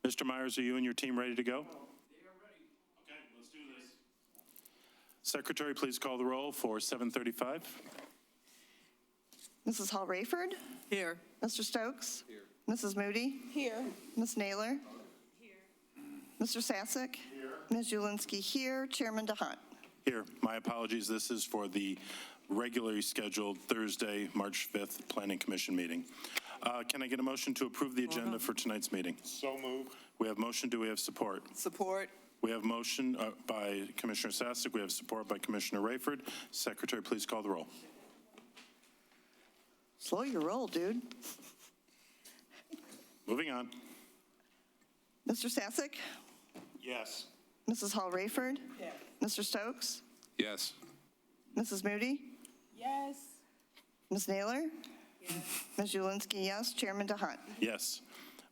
Mr. Myers, are you and your team ready to go? They are ready. Okay, let's do this. Secretary, please call the roll for 7:35. Mrs. Hall-Rayford? Here. Mr. Stokes? Here. Mrs. Moody? Here. Ms. Naylor? Here. Mr. Sasek? Here. Ms. Julinski here. Chairman DeHunt? Here. My apologies. This is for the regularly scheduled Thursday, March 5th Planning Commission meeting. Can I get a motion to approve the agenda for tonight's meeting? So moved. We have motion. Do we have support? Support. We have motion by Commissioner Sasek. We have support by Commissioner Rayford. Secretary, please call the roll. Slow your roll, dude. Moving on. Mr. Sasek? Yes. Mrs. Hall-Rayford? Yes. Mr. Stokes? Yes. Mrs. Moody? Yes. Ms. Naylor? Yes. Ms. Julinski, yes. Chairman DeHunt? Yes.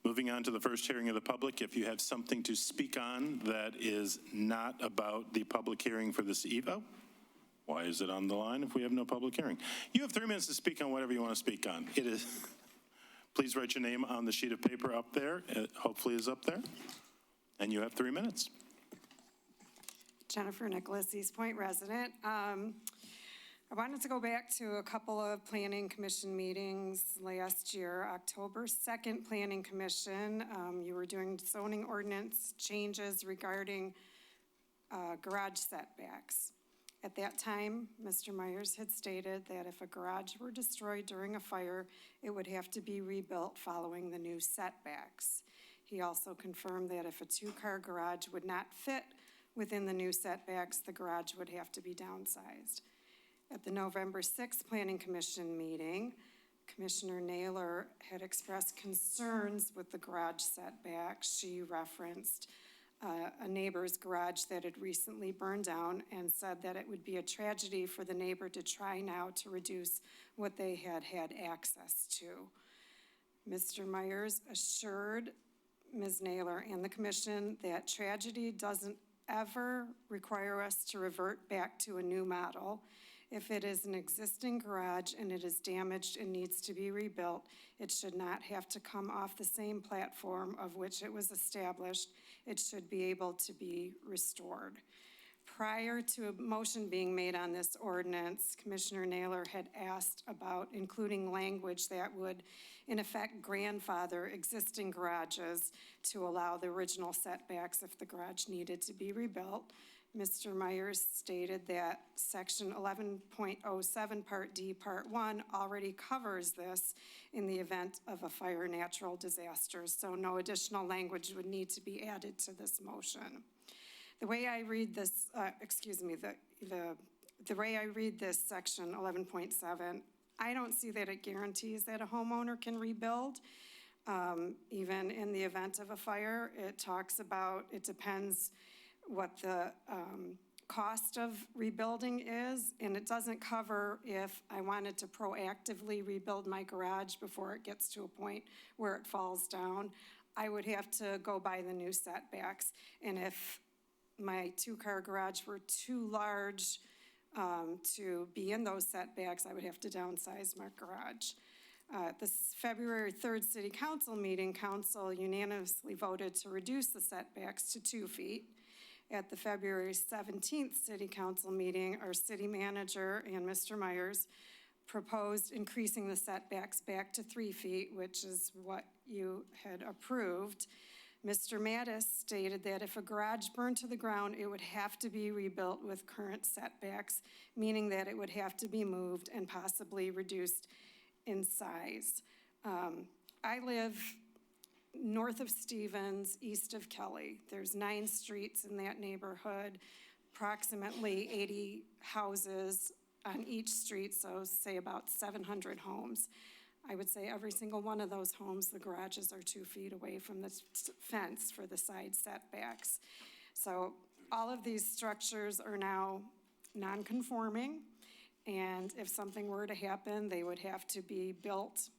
Moving on to the first hearing of the public. If you have something to speak on that is not about the public hearing for this evening, why is it on the line if we have no public hearing? You have 3 minutes to speak on whatever you want to speak on. It is. Please write your name on the sheet of paper up there. It hopefully is up there. And you have 3 minutes. Jennifer Nicholas, Eastpointe resident. I wanted to go back to a couple of planning commission meetings last year. October 2nd Planning Commission, you were doing zoning ordinance changes regarding garage setbacks. At that time, Mr. Myers had stated that if a garage were destroyed during a fire, it would have to be rebuilt following the new setbacks. He also confirmed that if a two-car garage would not fit within the new setbacks, the garage would have to be downsized. At the November 6th Planning Commission meeting, Commissioner Naylor had expressed concerns with the garage setbacks. She referenced a neighbor's garage that had recently burned down and said that it would be a tragedy for the neighbor to try now to reduce what they had had access to. Mr. Myers assured Ms. Naylor and the commission that tragedy doesn't ever require us to revert back to a new model. If it is an existing garage and it is damaged and needs to be rebuilt, it should not have to come off the same platform of which it was established. It should be able to be restored. Prior to a motion being made on this ordinance, Commissioner Naylor had asked about including language that would, in effect, grandfather existing garages to allow the original setbacks if the garage needed to be rebuilt. Mr. Myers stated that Section 11.07 Part D, Part 1 already covers this in the event of a fire or natural disaster, so no additional language would need to be added to this motion. The way I read this, the way I read this Section 11.7, I don't see that it guarantees that a homeowner can rebuild. Even in the event of a fire, it talks about, it depends what the cost of rebuilding is, and it doesn't cover if I wanted to proactively rebuild my garage before it gets to a point where it falls down. I would have to go by the new setbacks, and if my two-car garage were too large to be in those setbacks, I would have to downsize my garage. This February 3rd City Council meeting, Council unanimously voted to reduce the setbacks to 2 feet. At the February 17th City Council meeting, our city manager and Mr. Myers proposed increasing the setbacks back to 3 feet, which is what you had approved. Mr. Mattis stated that if a garage burned to the ground, it would have to be rebuilt with current setbacks, meaning that it would have to be moved and possibly reduced in size. I live north of Stevens, east of Kelly. There's 9 streets in that neighborhood, approximately 80 houses on each street, so say about 700 homes. I would say every single one of those homes, the garages are 2 feet away from the fence for the side setbacks. So all of these structures are now non-conforming, and if something were to happen, they would have to be built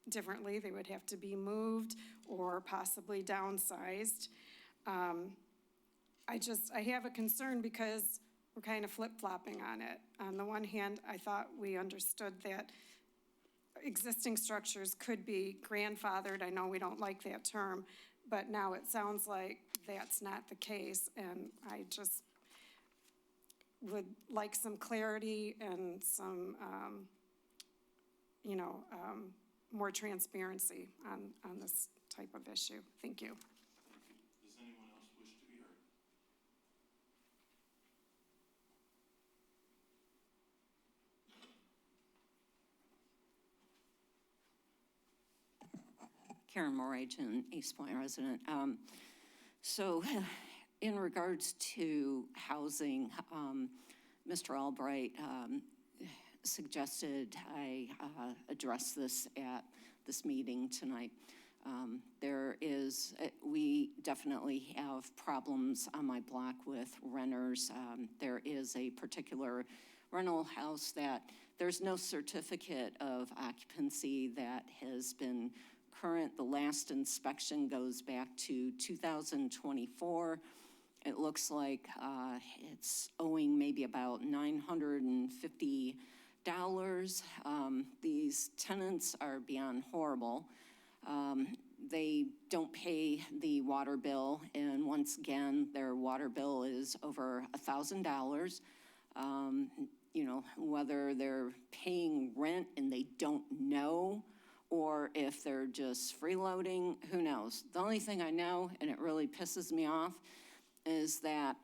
differently. They would have to be moved or possibly downsized. I have a concern because we're kind of flip-flopping on it. On the one hand, I thought we understood that existing structures could be grandfathered. I know we don't like that term, but now it sounds like that's not the case, and I just would like some clarity and some, more transparency on this type of issue. Thank you. Does anyone else wish to be heard? Karen Moragin, Eastpointe resident. So in regards to housing, Mr. Albright suggested I address this at this meeting tonight. We definitely have problems on my block with renters. There is a particular rental house that there's no certificate of occupancy that has been current. The last inspection goes back to 2024. It looks like it's owing maybe about $950. These tenants are beyond horrible. They don't pay the water bill, and once again, their water bill is over $1,000. Whether they're paying rent and they don't know, or if they're just freeloading, who knows? The only thing I know, and it really pisses me off, is that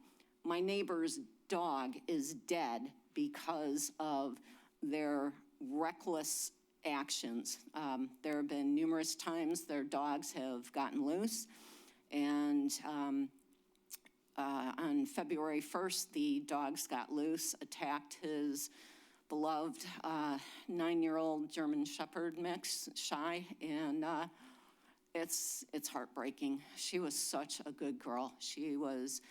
my neighbor's dog is dead because of their reckless actions. There have been numerous times their dogs have gotten loose, and on February 1st, the dogs got loose, attacked his beloved 9-year-old German Shepherd mix, Shy, and it's heartbreaking. She was such a good girl. She was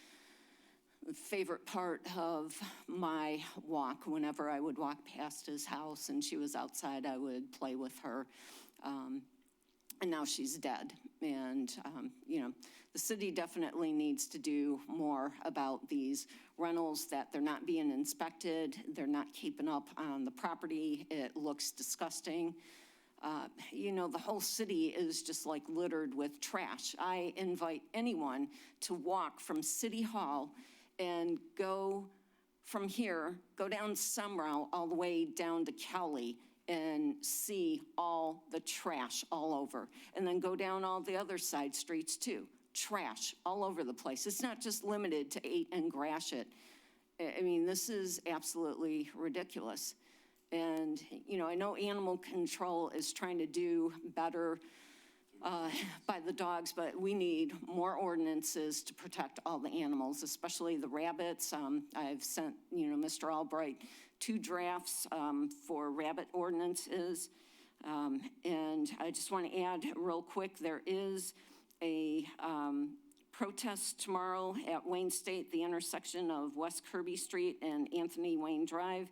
the favorite part of my walk. Whenever I would walk past his house and she was outside, I would play with her. And now she's dead. And, the city definitely needs to do more about these rentals, that they're not being inspected, they're not keeping up on the property. It looks disgusting. The whole city is just like littered with trash. I invite anyone to walk from City Hall and go from here, go down Sumrow all the way down to Cowley and see all the trash all over. And then go down all the other side streets too. Trash all over the place. It's not just limited to 8 and Gratiot. I mean, this is absolutely ridiculous. And, I know animal control is trying to do better by the dogs, but we need more ordinances to protect all the animals, especially the rabbits. I've sent, Mr. Albright 2 drafts for rabbit ordinances. And I just want to add real quick, there is a protest tomorrow at Wayne State, the intersection of West Kirby Street and Anthony Wayne Drive.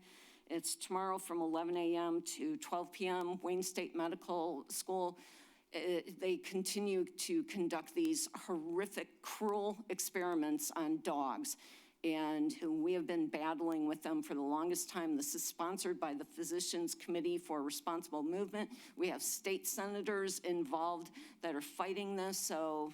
It's tomorrow from 11 a.m. to 12 p.m. Wayne State Medical School. They continue to conduct these horrific, cruel experiments on dogs. And we have been battling with them for the longest time. This is sponsored by the Physicians Committee for Responsible Movement. We have state senators involved that are fighting this. So,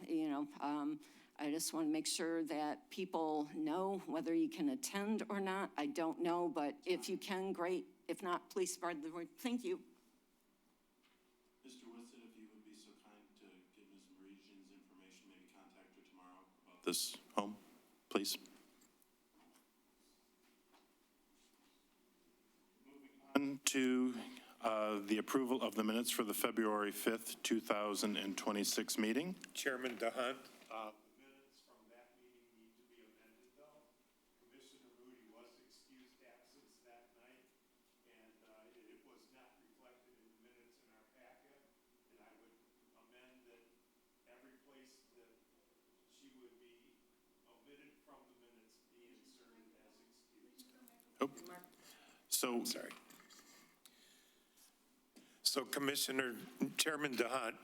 I just want to make sure that people know whether you can attend or not. I don't know, but if you can, great. If not, please spread the word. Thank you. Mr. Whitsett, if you would be so kind to give Ms. Marijan's information, maybe contact her tomorrow about this home, please. Moving on to the approval of the minutes for the February 5th, 2026 meeting. Chairman DeHunt. Minutes from that meeting need to be amended, though. Commissioner Moody was excused absence that night, and it was not reflected in the minutes in our packet. And I would amend that every place that she would be omitted from the minutes be inserted as excused. Oh. So, Sorry. So Chairman DeHunt,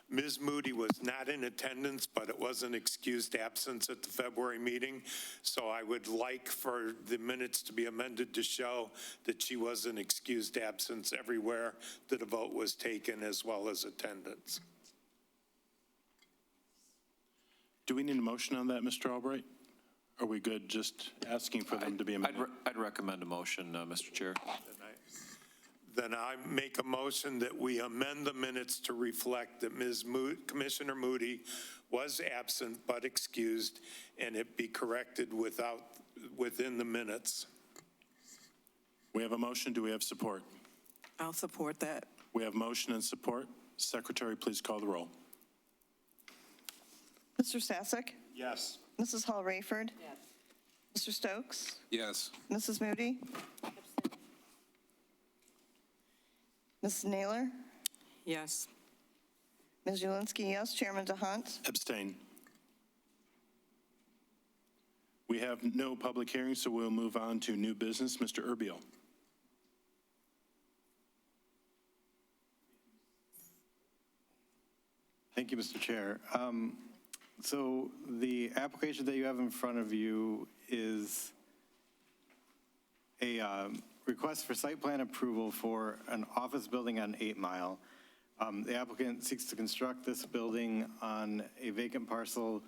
Ms. Moody was not in attendance, but it was an excused absence at the February meeting. So I would like for the minutes to be amended to show that she was an excused absence everywhere that a vote was taken, as well as attendance. Do we need a motion on that, Mr. Albright? Are we good just asking for them to be amended? I'd recommend a motion, Mr. Chair. Then I make a motion that we amend the minutes to reflect that Commissioner Moody was absent but excused, and it be corrected within the minutes. We have a motion. Do we have support? I'll support that. We have motion and support. Secretary, please call the roll. Mr. Sasek? Yes. Mrs. Hall Rayford? Yes. Mr. Stokes? Yes. Mrs. Moody? Mrs. Naylor? Yes. Ms. Julinski, yes. Chairman DeHunt? Abstain. We have no public hearing, so we'll move on to new business. Mr. Urbiel. Thank you, Mr. Chair. So the application that you have in front of you is a request for site plan approval for an office building on 8 Mile. The applicant seeks to construct this building on a vacant parcel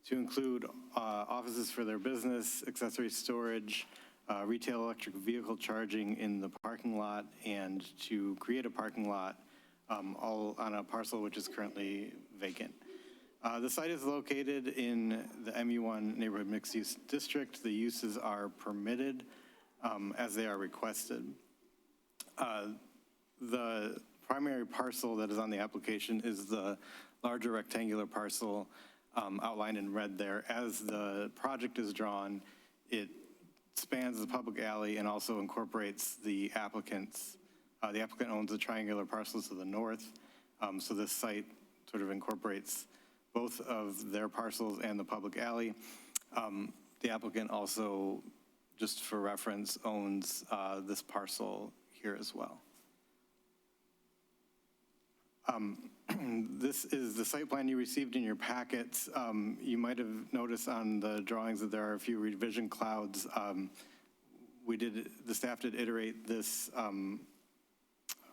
to include offices for their business, accessory storage, retail electric vehicle charging in the parking lot, and to create a parking lot all on a parcel which is currently vacant. The site is located in the MU1 Neighborhood Mixed Use District. The uses are permitted as they are requested. The primary parcel that is on the application is the larger rectangular parcel outlined in red there. As the project is drawn, it spans the public alley and also incorporates the applicant's. The applicant owns the triangular parcels to the north, so this site sort of incorporates both of their parcels and the public alley. The applicant also, just for reference, owns this parcel here as well. This is the site plan you received in your packets. You might have noticed on the drawings that there are a few revision clouds. The staff did iterate this,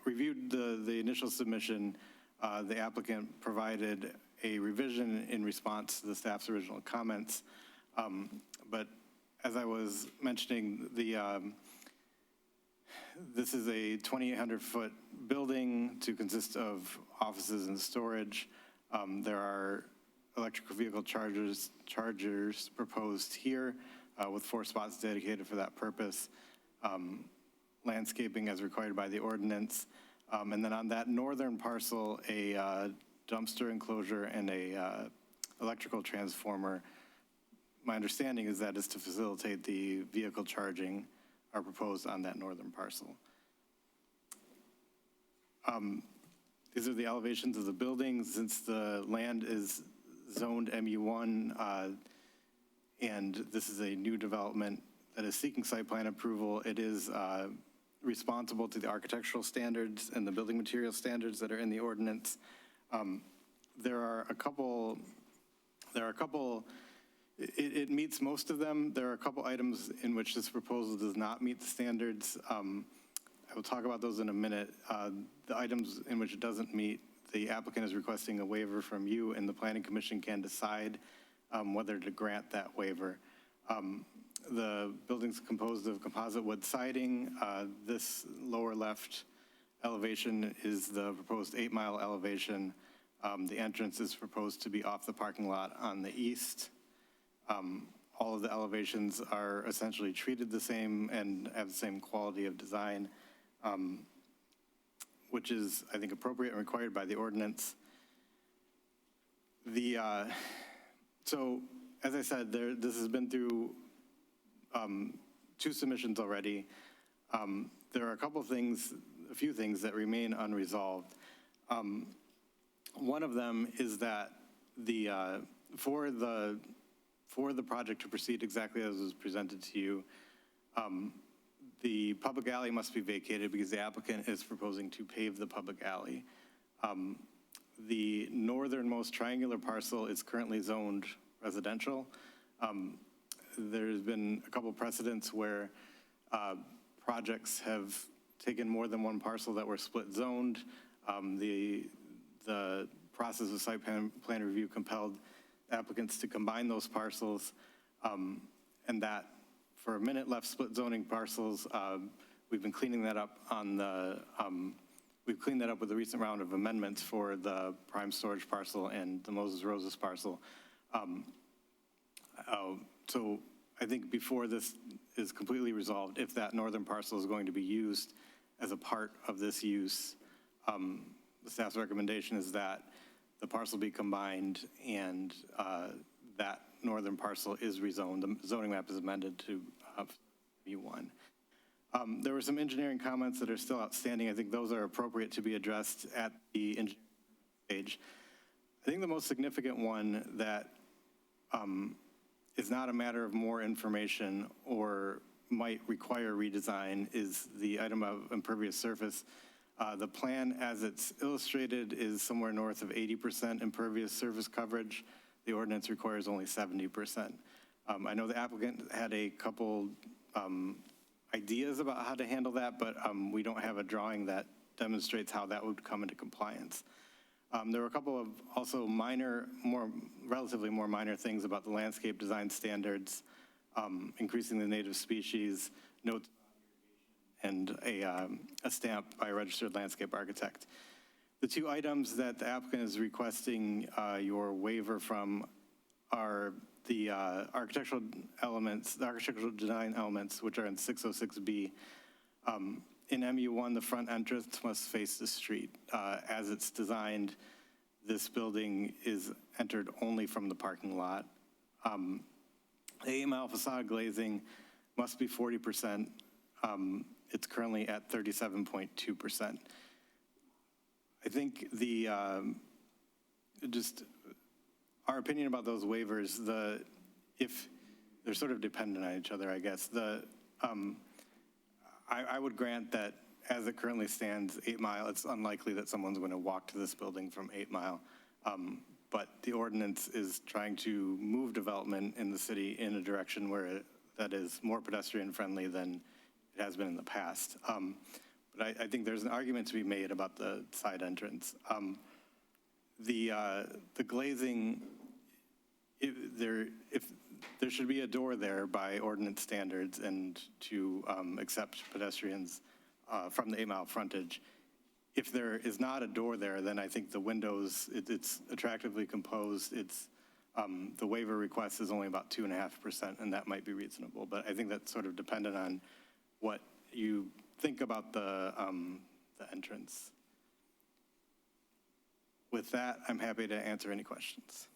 reviewed the initial submission. The applicant provided a revision in response to the staff's original comments. But as I was mentioning, this is a 2,800-foot building to consist of offices and storage. There are electric vehicle chargers proposed here with 4 spots dedicated for that purpose. Landscaping as required by the ordinance. And then on that northern parcel, a dumpster enclosure and a electrical transformer. My understanding is that is to facilitate the vehicle charging are proposed on that northern parcel. These are the elevations of the building. Since the land is zoned MU1 and this is a new development that is seeking site plan approval, it is responsible to the architectural standards and the building material standards that are in the ordinance. There are a couple, it meets most of them. There are a couple items in which this proposal does not meet the standards. I will talk about those in a minute. The items in which it doesn't meet, the applicant is requesting a waiver from you, and the Planning Commission can decide whether to grant that waiver. The building's composed of composite wood siding. This lower left elevation is the proposed 8 Mile elevation. The entrance is proposed to be off the parking lot on the east. All of the elevations are essentially treated the same and have the same quality of design, which is, I think, appropriate and required by the ordinance. So, as I said, this has been through 2 submissions already. There are a few things that remain unresolved. One of them is that for the project to proceed exactly as was presented to you, the public alley must be vacated because the applicant is proposing to pave the public alley. The northernmost triangular parcel is currently zoned residential. There's been a couple precedents where projects have taken more than one parcel that were split zoned. The process of site plan review compelled applicants to combine those parcels, and that for a minute left split zoning parcels, we've been cleaning that up we've cleaned that up with the recent round of amendments for the prime storage parcel and the Moses Roses parcel. So I think before this is completely resolved, if that northern parcel is going to be used as a part of this use, the staff's recommendation is that the parcel be combined and that northern parcel is rezoned. The zoning map is amended to B1. There were some engineering comments that are still outstanding. I think those are appropriate to be addressed at the engineering stage. I think the most significant one that is not a matter of more information or might require redesign is the item of impervious surface. The plan as it's illustrated is somewhere north of 80% impervious surface coverage. The ordinance requires only 70%. I know the applicant had a couple ideas about how to handle that, but we don't have a drawing that demonstrates how that would come into compliance. There were a couple of also relatively more minor things about the landscape design standards, increasing the native species, notes, and a stamp by a registered landscape architect. The two items that the applicant is requesting your waiver from are the architectural elements, the architectural design elements, which are in 606B. In MU1, the front entrance must face the street. As it's designed, this building is entered only from the parking lot. The 8-mile facade glazing must be 40%. It's currently at 37.2%. I think just our opinion about those waivers, if they're sort of dependent on each other, I guess. I would grant that as it currently stands, 8 Mile, it's unlikely that someone's going to walk to this building from 8 Mile. But the ordinance is trying to move development in the city in a direction where that is more pedestrian friendly than it has been in the past. But I think there's an argument to be made about the side entrance. The glazing, if there should be a door there by ordinance standards and to accept pedestrians from the 8 Mile frontage. If there is not a door there, then I think the windows, it's attractively composed. It's the waiver request is only about 2.5%, and that might be reasonable. But I think that's sort of dependent on what you think about the entrance. With that, I'm happy to answer any questions.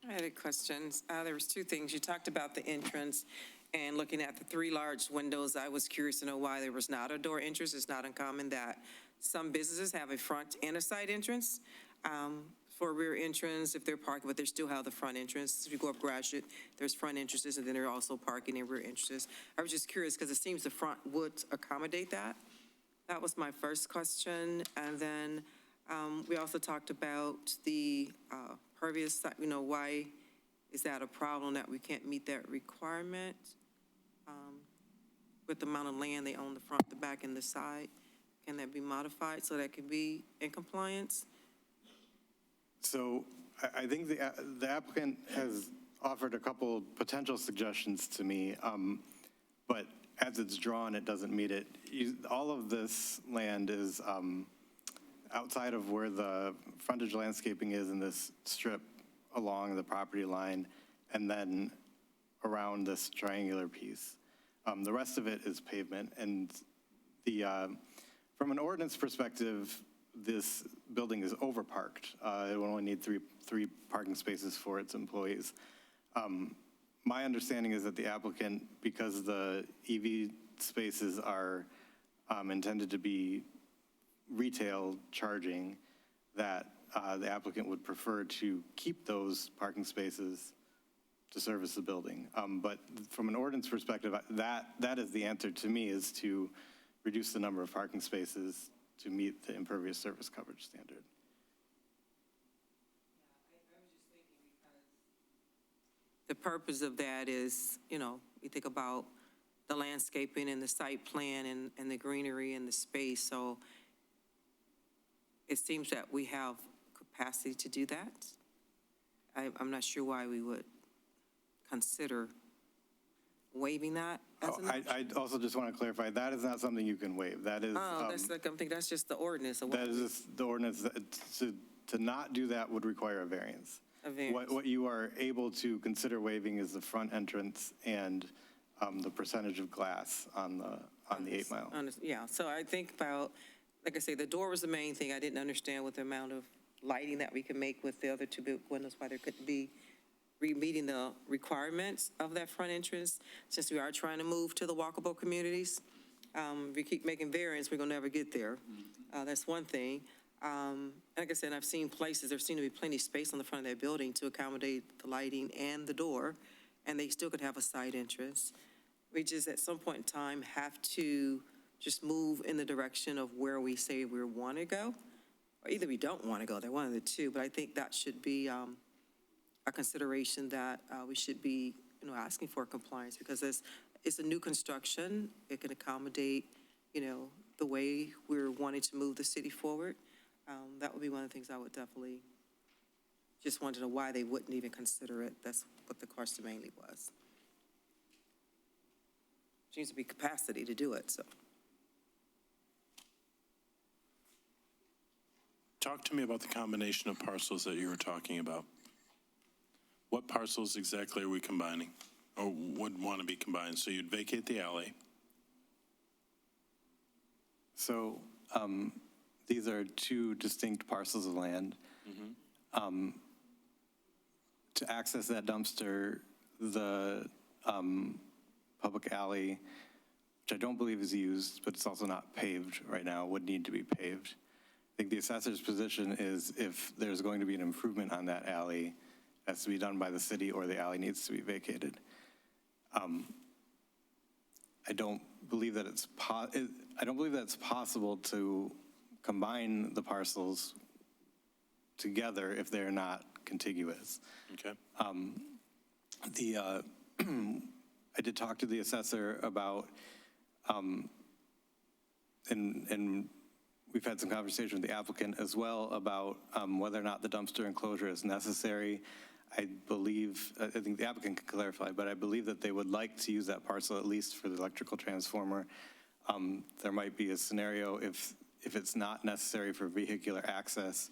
I had a question. There was two things. You talked about the entrance and looking at the 3 large windows. I was curious to know why there was not a door entrance. It's not uncommon that some businesses have a front and a side entrance for a rear entrance if they're parking, but they still have the front entrance. If you go up Gratiot, there's front entrances, and then there are also parking and rear entrances. I was just curious because it seems the front would accommodate that. That was my first question. And then we also talked about the pervious, why is that a problem that we can't meet that requirement? With the amount of land they own, the front, the back, and the side, can that be modified so that can be in compliance? So I think the applicant has offered a couple potential suggestions to me, but as it's drawn, it doesn't meet it. All of this land is outside of where the frontage landscaping is in this strip along the property line, and then around this triangular piece. The rest of it is pavement, and from an ordinance perspective, this building is overparked. It will only need three parking spaces for its employees. My understanding is that the applicant, because the EV spaces are intended to be retail charging, that the applicant would prefer to keep those parking spaces to service the building. But from an ordinance perspective, that is the answer to me, is to reduce the number of parking spaces to meet the impervious surface coverage standard. The purpose of that is, we think about the landscaping and the site plan and the greenery and the space. So it seems that we have capacity to do that. I'm not sure why we would consider waiving that as an option. I also just want to clarify, that is not something you can waive. That is, Oh, that's like, I'm thinking that's just the ordinance. that is just the ordinance. To not do that would require a variance. A variance. What you are able to consider waiving is the front entrance and the percentage of glass on the 8 Mile. Yeah, so I think about, like I say, the door was the main thing. I didn't understand with the amount of lighting that we can make with the other two big windows, why there couldn't be meeting the requirements of that front entrance, since we are trying to move to the walkable communities. If we keep making variants, we're gonna never get there. That's one thing. Like I said, I've seen places, there seemed to be plenty of space on the front of that building to accommodate the lighting and the door, and they still could have a side entrance. We just, at some point in time, have to just move in the direction of where we say we want to go, or either we don't want to go, they're one of the two, but I think that should be a consideration that we should be, asking for compliance, because it's a new construction. It can accommodate, the way we're wanting to move the city forward. That would be one of the things I would definitely just want to know why they wouldn't even consider it. That's what the question mainly was. Seems to be capacity to do it, so. Talk to me about the combination of parcels that you were talking about. What parcels exactly are we combining, or would want to be combined? So you'd vacate the alley. So these are two distinct parcels of land. To access that dumpster, the public alley, which I don't believe is used, but it's also not paved right now, would need to be paved. I think the assessor's position is if there's going to be an improvement on that alley, it has to be done by the city or the alley needs to be vacated. I don't believe that it's possible to combine the parcels together if they're not contiguous. Okay. I did talk to the assessor about, and we've had some conversation with the applicant as well about whether or not the dumpster enclosure is necessary. I think the applicant can clarify, but I believe that they would like to use that parcel at least for the electrical transformer. There might be a scenario if it's not necessary for vehicular access,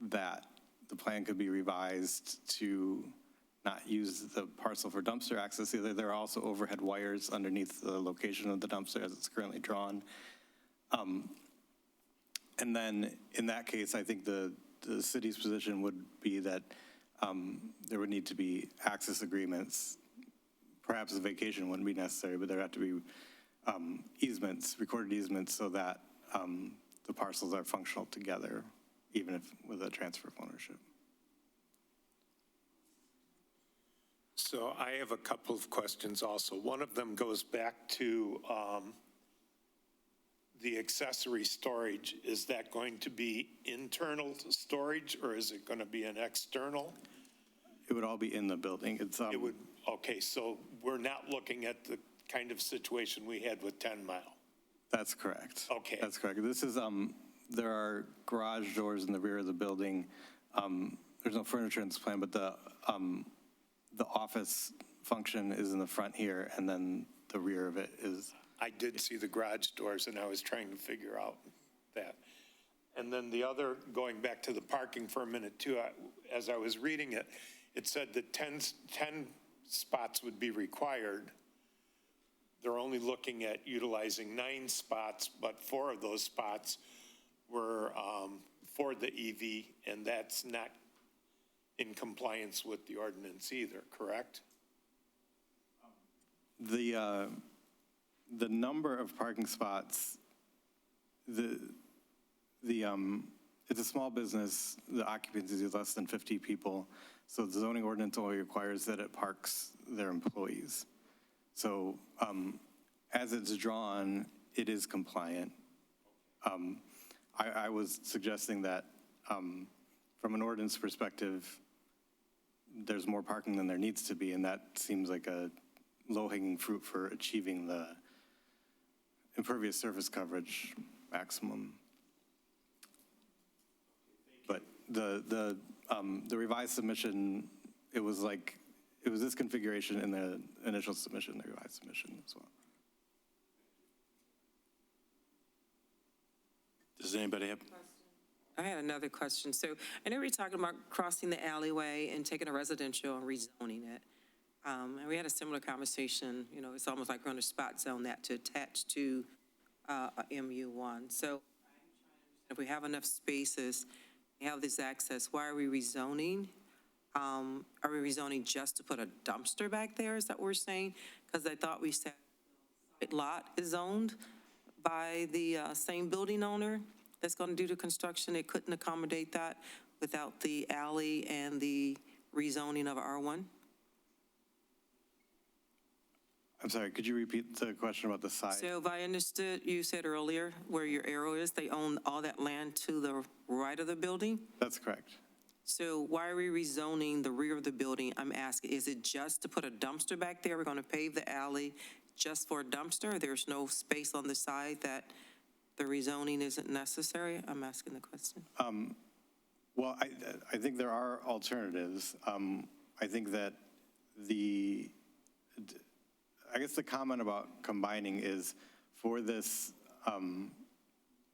that the plan could be revised to not use the parcel for dumpster access either. There are also overhead wires underneath the location of the dumpster as it's currently drawn. And then in that case, I think the city's position would be that there would need to be access agreements. Perhaps a vacation wouldn't be necessary, but there have to be easements, recorded easements, so that the parcels are functional together, even if with a transfer of ownership. So I have a couple of questions also. One of them goes back to the accessory storage. Is that going to be internal storage or is it going to be an external? It would all be in the building. It would, okay, so we're not looking at the kind of situation we had with 10 Mile. That's correct. Okay. That's correct. This is, there are garage doors in the rear of the building. There's no furniture in this plan, but the office function is in the front here, and then the rear of it is. I did see the garage doors, and I was trying to figure out that. And then the other, going back to the parking for a minute too, as I was reading it, it said that 10 spots would be required. They're only looking at utilizing 9 spots, but 4 of those spots were for the EV, and that's not in compliance with the ordinance either, correct? The number of parking spots, it's a small business, the occupancy is less than 50 people, so the zoning ordinance only requires that it parks their employees. So as it's drawn, it is compliant. I was suggesting that from an ordinance perspective, there's more parking than there needs to be, and that seems like a low-hanging fruit for achieving the impervious surface coverage maximum. the revised submission, it was this configuration in the initial submission, the revised submission as well. Does anybody have? I had another question. So I know we were talking about crossing the alleyway and taking a residential and rezoning it. And we had a similar conversation, it's almost like we're going to spot zone that to attach to a MU1. So if we have enough spaces, have this access, why are we rezoning? Are we rezoning just to put a dumpster back there? Is that what we're saying? Because I thought we said the lot is owned by the same building owner that's going to do the construction. It couldn't accommodate that without the alley and the rezoning of R1? I'm sorry, could you repeat the question about the size? So if I understood, you said earlier where your arrow is, they own all that land to the right of the building? That's correct. So why are we rezoning the rear of the building? I'm asking, is it just to put a dumpster back there? We're going to pave the alley just for a dumpster? There's no space on the side that the rezoning isn't necessary? I'm asking the question. Well, I think there are alternatives. I think that I guess the comment about combining is for this,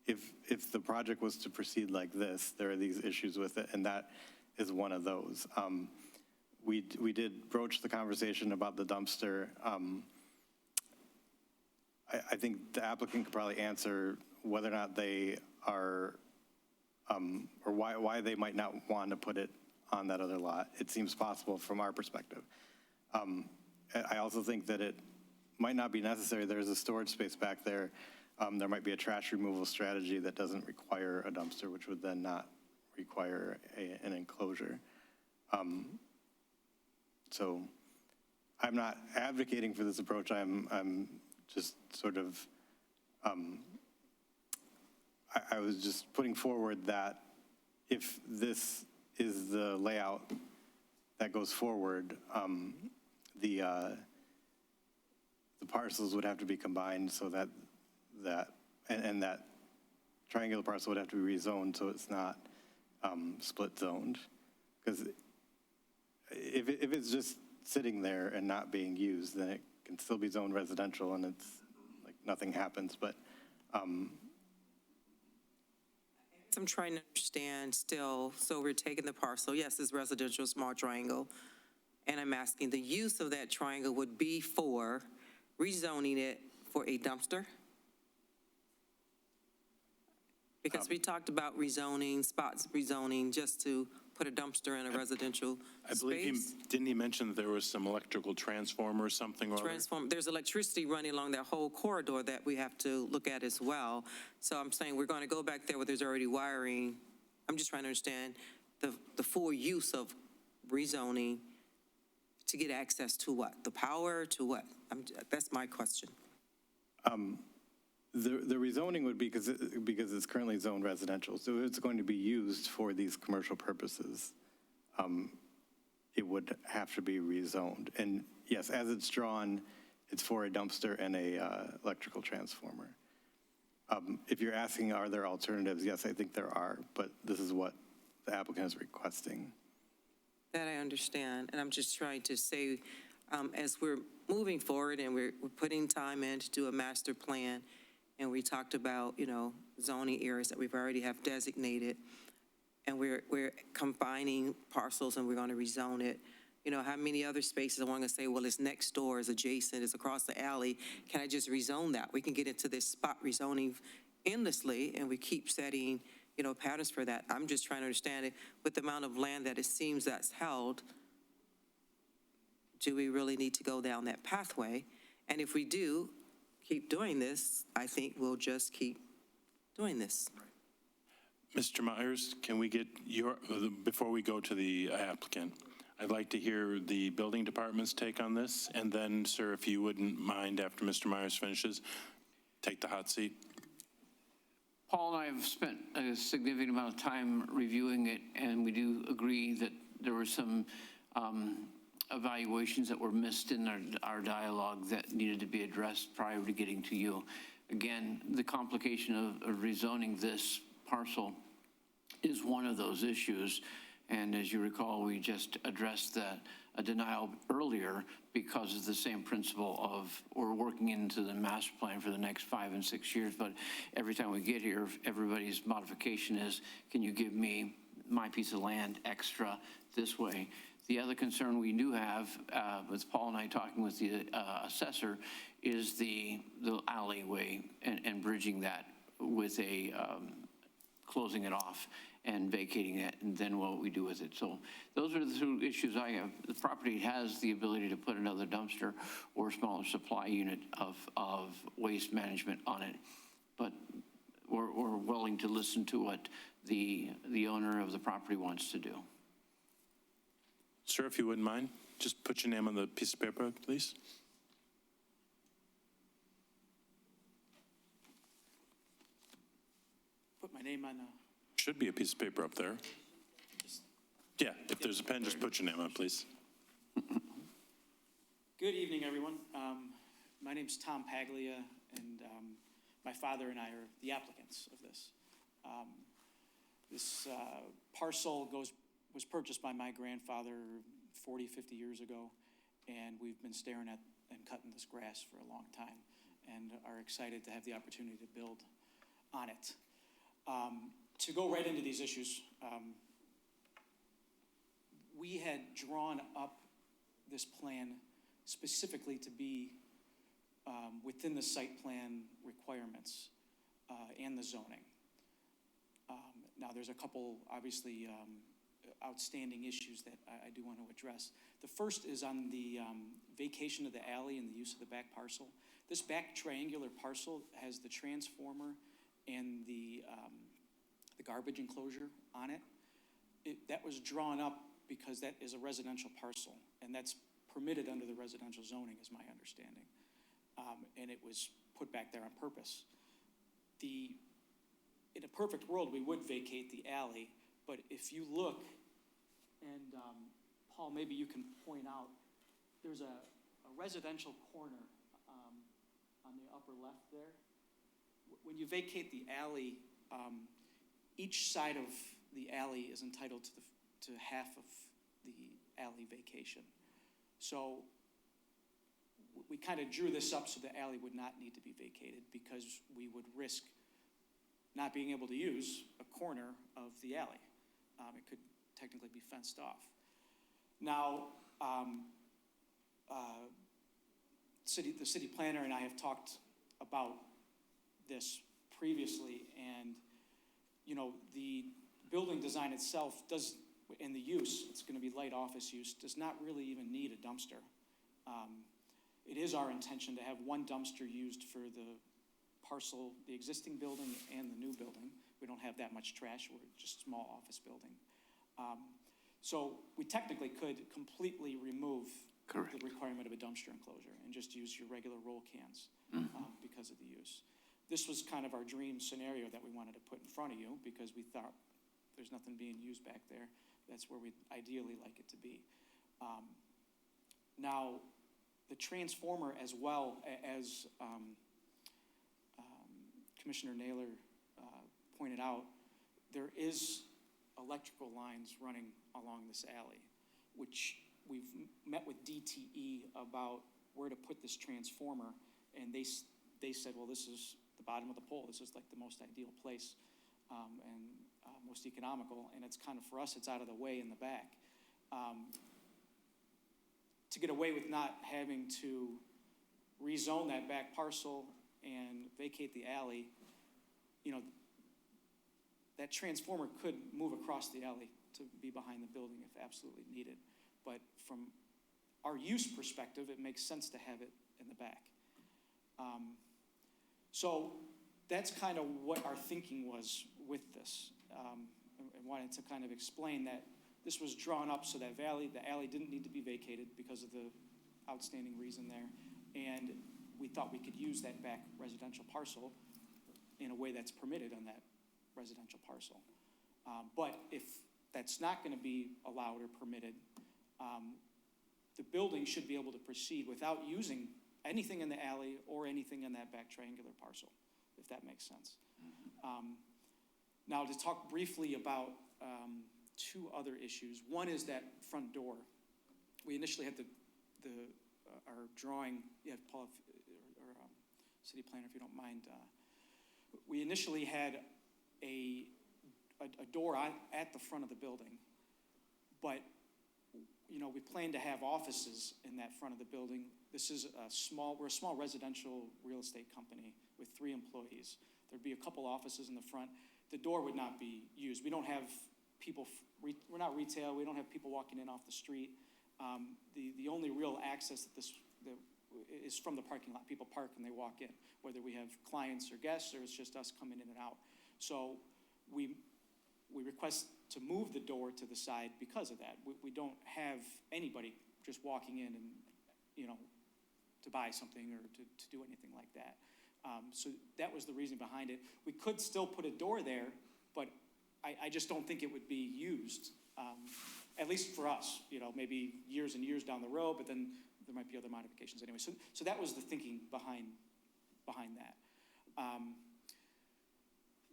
if the project was to proceed like this, there are these issues with it, and that is one of those. We did broach the conversation about the dumpster. I think the applicant could probably answer whether or not they are, or why they might not want to put it on that other lot. It seems possible from our perspective. I also think that it might not be necessary. There's a storage space back there. There might be a trash removal strategy that doesn't require a dumpster, which would then not require an enclosure. So I'm not advocating for this approach. I'm just sort of, I was just putting forward that if this is the layout that goes forward, the parcels would have to be combined so that that triangular parcel would have to be rezoned so it's not split zoned. Because if it's just sitting there and not being used, then it can still be zoned residential and it's like nothing happens. But I'm trying to understand still, so we're taking the parcel, yes, it's residential, small triangle, and I'm asking the use of that triangle would be for rezoning it for a dumpster? Because we talked about rezoning, spots rezoning, just to put a dumpster in a residential I believe space. didn't he mention that there was some electrical transformer or something? Or other? There's electricity running along that whole corridor that we have to look at as well. So I'm saying we're going to go back there where there's already wiring. I'm just trying to understand the full use of rezoning to get access to what? The power to what? That's my question. the rezoning would be because it's currently zoned residential. So it's going to be used for these commercial purposes. It would have to be rezoned. And yes, as it's drawn, it's for a dumpster and a electrical transformer. If you're asking, are there alternatives? Yes, I think there are, but this is what the applicant is requesting. That I understand, and I'm just trying to say, as we're moving forward and we're putting time in to do a master plan, and we talked about, zoning areas that we've already have designated, and we're combining parcels and we're going to rezone it. How many other spaces I want to say, well, it's next door, it's adjacent, it's across the alley. Can I just rezone that? We can get into this spot rezoning endlessly, and we keep setting, patterns for that. I'm just trying to understand it with the amount of land that it seems that's held. Do we really need to go down that pathway? And if we do keep doing this, I think we'll just keep doing this. Mr. Myers, can we get before we go to the applicant, I'd like to hear the building department's take on this. And then, sir, if you wouldn't mind, after Mr. Myers finishes, take the hot seat. Paul and I have spent a significant amount of time reviewing it, and we do agree that there were some evaluations that were missed in our dialogue that needed to be addressed prior to getting to you. Again, the complication of rezoning this parcel is one of those issues. And as you recall, we just addressed a denial earlier because of the same principle of we're working into the master plan for the next 5 and 6 years. But every time we get here, everybody's modification is, can you give me my piece of land extra this way? The other concern we do have, with Paul and I talking with the assessor, is the alleyway and bridging that with closing it off and vacating it, and then what we do with it. So those are the two issues I have. The property has the ability to put another dumpster or smaller supply unit of waste management on it, but we're willing to listen to what the owner of the property wants to do. Sir, if you wouldn't mind, just put your name on the piece of paper, please. Put my name on Should be a piece of paper up there. Yeah, if there's a pen, just put your name on, please. Good evening, everyone. My name's Tom Paglia, and my father and I are the applicants of this. This parcel was purchased by my grandfather 40, 50 years ago, and we've been staring at and cutting this grass for a long time and are excited to have the opportunity to build on it. To go right into these issues, we had drawn up this plan specifically to be within the site plan requirements and the zoning. Now, there's a couple, obviously, outstanding issues that I do want to address. The first is on the vacation of the alley and the use of the back parcel. This back triangular parcel has the transformer and the garbage enclosure on it. That was drawn up because that is a residential parcel, and that's permitted under the residential zoning, is my understanding. And it was put back there on purpose. In a perfect world, we would vacate the alley, but if you look, and Paul, maybe you can point out, there's a residential corner on the upper left there. When you vacate the alley, each side of the alley is entitled to half of the alley vacation. So we kind of drew this up so the alley would not need to be vacated because we would risk not being able to use a corner of the alley. It could technically be fenced off. Now, the city planner and I have talked about this previously, and the building design itself does, and the use, it's going to be light office use, does not really even need a dumpster. It is our intention to have one dumpster used for the parcel, the existing building and the new building. We don't have that much trash, we're just a small office building. So we technically could completely remove Correct. the requirement of a dumpster enclosure and just use your regular roll cans because of the use. This was kind of our dream scenario that we wanted to put in front of you because we thought there's nothing being used back there. That's where we'd ideally like it to be. Now, the transformer, as well as Commissioner Naylor pointed out, there is electrical lines running along this alley, which we've met with DTE about where to put this transformer, and they said, well, this is the bottom of the pole. This is like the most ideal place and most economical, and it's kind of, for us, it's out of the way in the back. To get away with not having to rezone that back parcel and vacate the alley, that transformer could move across the alley to be behind the building if absolutely needed. But from our use perspective, it makes sense to have it in the back. So that's kind of what our thinking was with this. I wanted to kind of explain that this was drawn up so that the alley didn't need to be vacated because of the outstanding reason there. And we thought we could use that back residential parcel in a way that's permitted on that residential parcel. But if that's not going to be allowed or permitted, the building should be able to proceed without using anything in the alley or anything in that back triangular parcel, if that makes sense. Now, to talk briefly about two other issues. One is that front door. We initially had our drawing, yeah, Paul, or city planner, if you don't mind. We initially had a door at the front of the building, but, you know, we plan to have offices in that front of the building. This is we're a small residential real estate company with 3 employees. There'd be a couple offices in the front. The door would not be used. We don't have people, we're not retail, we don't have people walking in off the street. The only real access that is from the parking lot. People park and they walk in, whether we have clients or guests, or it's just us coming in and out. So we request to move the door to the side because of that. We don't have anybody just walking in and, you know, to buy something or to do anything like that. So that was the reason behind it. We could still put a door there, but I just don't think it would be used, at least for us, you know, maybe years and years down the road, but then there might be other modifications anyway. So that was the thinking behind that.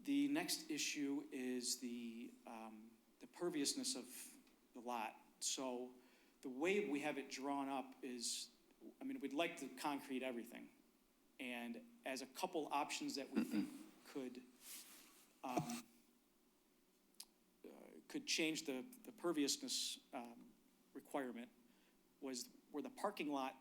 The next issue is the perviousness of the lot. So the way we have it drawn up is, I mean, we'd like to concrete everything. And as a couple options that we think could change the perviousness requirement was where the parking lot,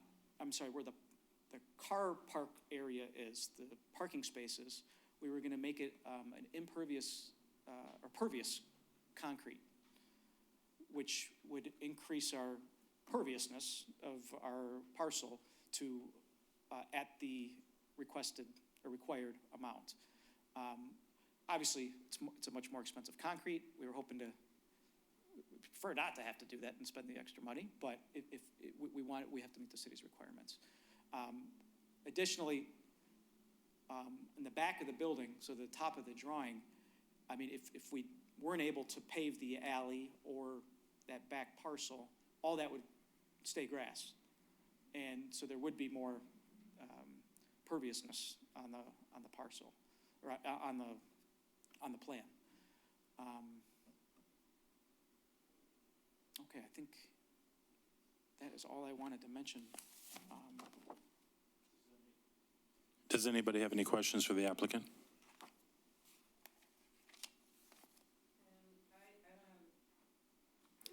where the car park area is, the parking spaces, we were gonna make it an impervious or pervious concrete, which would increase our perviousness of our parcel to at the requested or required amount. Obviously, it's a much more expensive concrete. We were hoping we prefer not to have to do that and spend the extra money, but if we want it, we have to meet the city's requirements. Additionally, in the back of the building, so the top of the drawing, I mean, if we weren't able to pave the alley or that back parcel, all that would stay grass. And so there would be more perviousness on the parcel, or on the plan. Okay, I think that is all I wanted to mention. Does anybody have any questions for the applicant?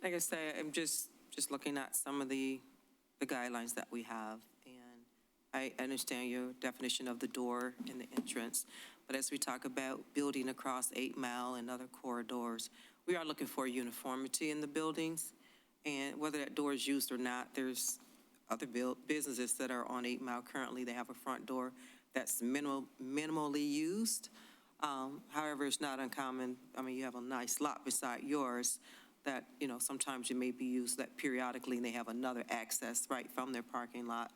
Like I say, I'm just looking at some of the guidelines that we have, and I understand your definition of the door and the entrance, but as we talk about building across 8 Mile and other corridors, we are looking for uniformity in the buildings, and whether that door is used or not, there's other businesses that are on 8 Mile currently. They have a front door that's minimally used. However, it's not uncommon. I mean, you have a nice lot beside yours that, you know, sometimes you may be used that periodically, and they have another access right from their parking lot.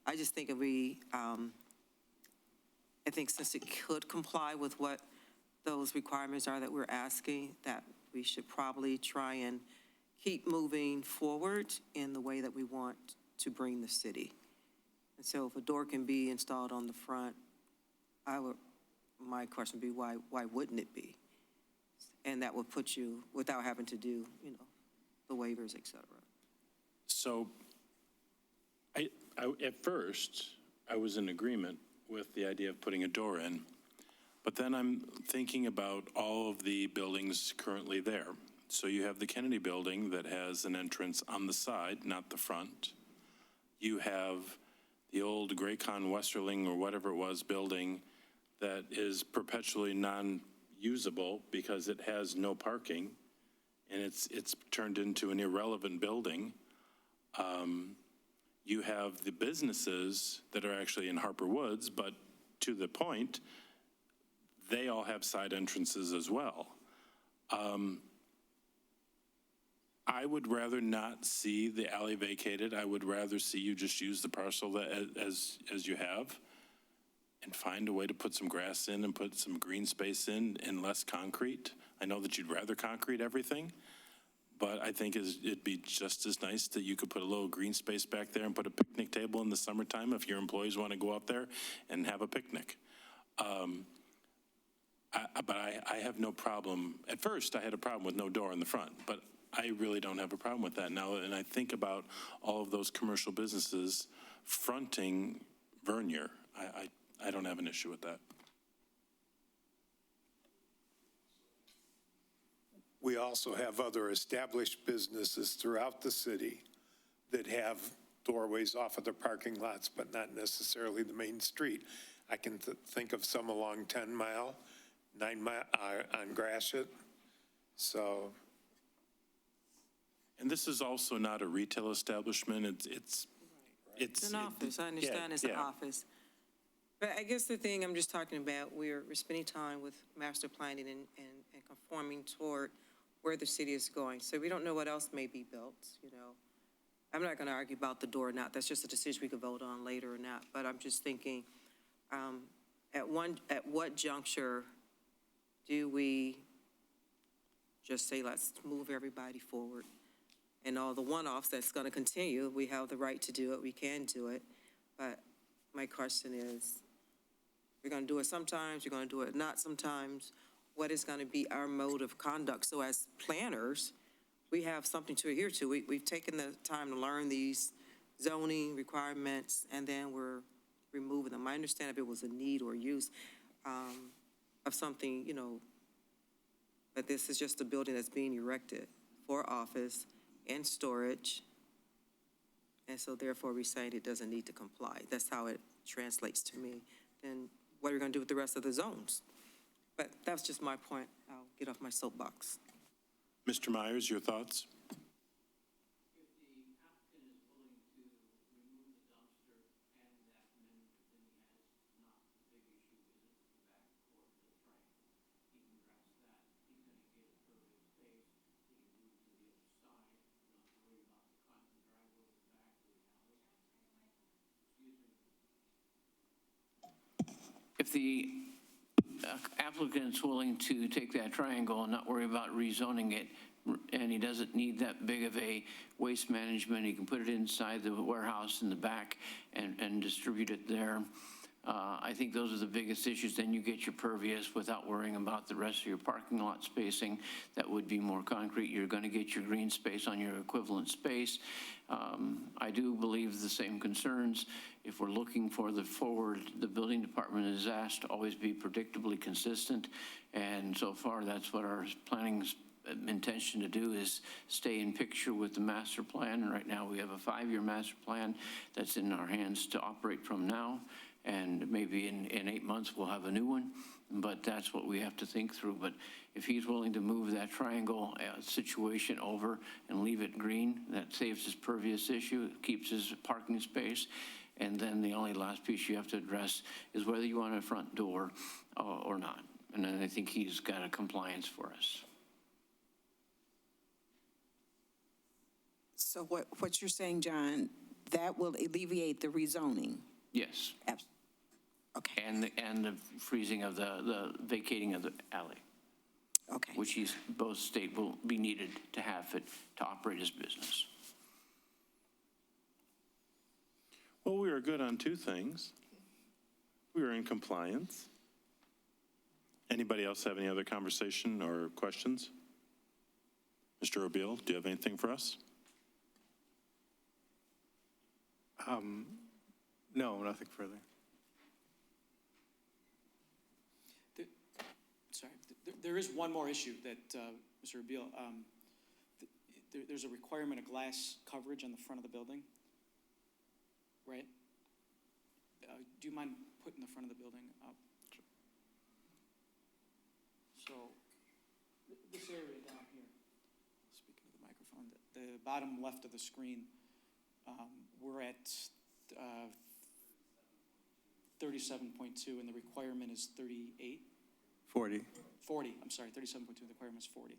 I just think I think since it could comply with what those requirements are that we're asking, that we should probably try and keep moving forward in the way that we want to bring the city. And so if a door can be installed on the front, my question would be, why wouldn't it be? And that would put you, without having to do, you know, the waivers, et cetera. So at first, I was in agreement with the idea of putting a door in, but then I'm thinking about all of the buildings currently there. So you have the Kennedy building that has an entrance on the side, not the front. You have the old Graycon Westerling or whatever it was building that is perpetually non-usable because it has no parking, and it's turned into an irrelevant building. You have the businesses that are actually in Harper Woods, but to the point, they all have side entrances as well. I would rather not see the alley vacated. I would rather see you just use the parcel as you have and find a way to put some grass in and put some green space in and less concrete. I know that you'd rather concrete everything, but I think it'd be just as nice that you could put a little green space back there and put a picnic table in the summertime if your employees want to go out there and have a picnic. But I have no problem, at first, I had a problem with no door in the front, but I really don't have a problem with that now. And I think about all of those commercial businesses fronting Vernier. I don't have an issue with that. We also have other established businesses throughout the city that have doorways off of their parking lots, but not necessarily the main street. I can think of some along 10 Mile, 9 Mile, on Gratiot. So, And this is also not a retail establishment. It's It's an office, I understand it's an office. But I guess the thing I'm just talking about, we're spending time with master planning and conforming toward where the city is going. So we don't know what else may be built, you know. I'm not going to argue about the door or not. That's just a decision we could vote on later or not. But I'm just thinking, at what juncture do we just say, let's move everybody forward? And all the one-offs that's going to continue, we have the right to do it, we can do it. But my question is, we're going to do it sometimes, you're going to do it not sometimes. What is going to be our mode of conduct? So as planners, we have something to adhere to. We've taken the time to learn these zoning requirements, and then we're removing them. I understand if it was a need or use of something, you know, but this is just a building that's being erected for office and storage, and so therefore we're saying it doesn't need to comply. That's how it translates to me. Then what are we going to do with the rest of the zones? But that's just my point. I'll get off my soapbox. Mr. Myers, your thoughts? If the applicant's willing to take that triangle and not worry about rezoning it, and he doesn't need that big of a waste management, he can put it inside the warehouse in the back and distribute it there. I think those are the biggest issues. Then you get your pervious without worrying about the rest of your parking lot spacing. That would be more concrete. You're going to get your green space on your equivalent space. I do believe the same concerns. If we're looking for the forward, the building department is asked to always be predictably consistent. And so far, that's what our planning's intention to do, is stay in picture with the master plan. And right now we have a 5-year master plan that's in our hands to operate from now. And maybe in 8 months, we'll have a new one, but that's what we have to think through. But if he's willing to move that triangle situation over and leave it green, that saves his pervious issue, keeps his parking space. And then the only last piece you have to address is whether you want a front door or not. And then I think he's got a compliance for us. So what you're saying, John, that will alleviate the rezoning? Yes. Okay. And the freezing of the vacating of the alley. Okay. Which he's, both state will be needed to have it to operate his business. Well, we are good on 2 things. We are in compliance. Anybody else have any other conversation or questions? Mr. O'Beal, do you have anything for us? No, nothing further. There is one more issue that, Mr. Abil, there's a requirement of glass coverage on the front of the building, right? Do you mind putting the front of the building up? So this area down here, speaking to the microphone, the bottom left of the screen, we're at 37.2, and the requirement is 38? 40, I'm sorry, 37.2, the requirement is 40.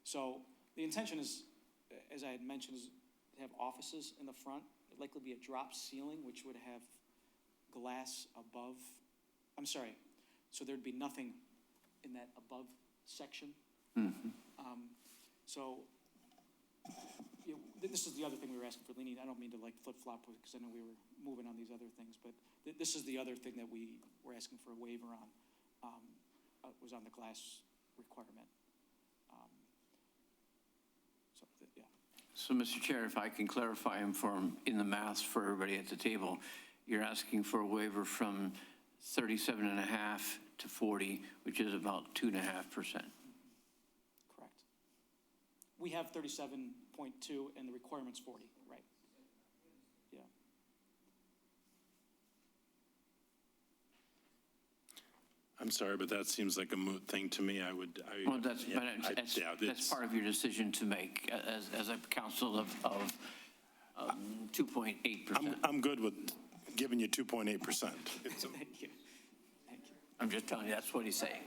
So the intention is, as I had mentioned, is to have offices in the front. It'd likely be a drop ceiling, which would have glass above, I'm sorry, so there'd be nothing in that above section. So, you know, this is the other thing we were asking for lenient. I don't mean to like flip-flop because I know we were moving on these other things, but this is the other thing that we were asking for a waiver on. was on the glass requirement. Yeah. So, Mr. Chair, if I can clarify him in the math for everybody at the table, you're asking for a waiver from 37.5 to 40, which is about 2.5%. Correct. We have 37.2 and the requirement's 40, right? Yeah. I'm sorry, but that seems like a moot thing to me. Well, that's part of your decision to make as a council of 2.8%. I'm good with giving you 2.8%. Thank you. Thank you. I'm just telling you, that's what he's saying.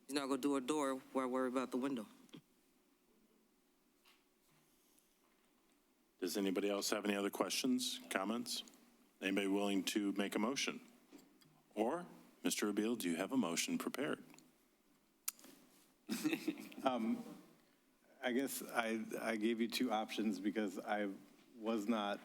He's not going to do a door, we're worried about the window. Does anybody else have any other questions, comments? Anybody willing to make a motion? Or, Mr. Abil, do you have a motion prepared? I guess I gave you two options because I was not,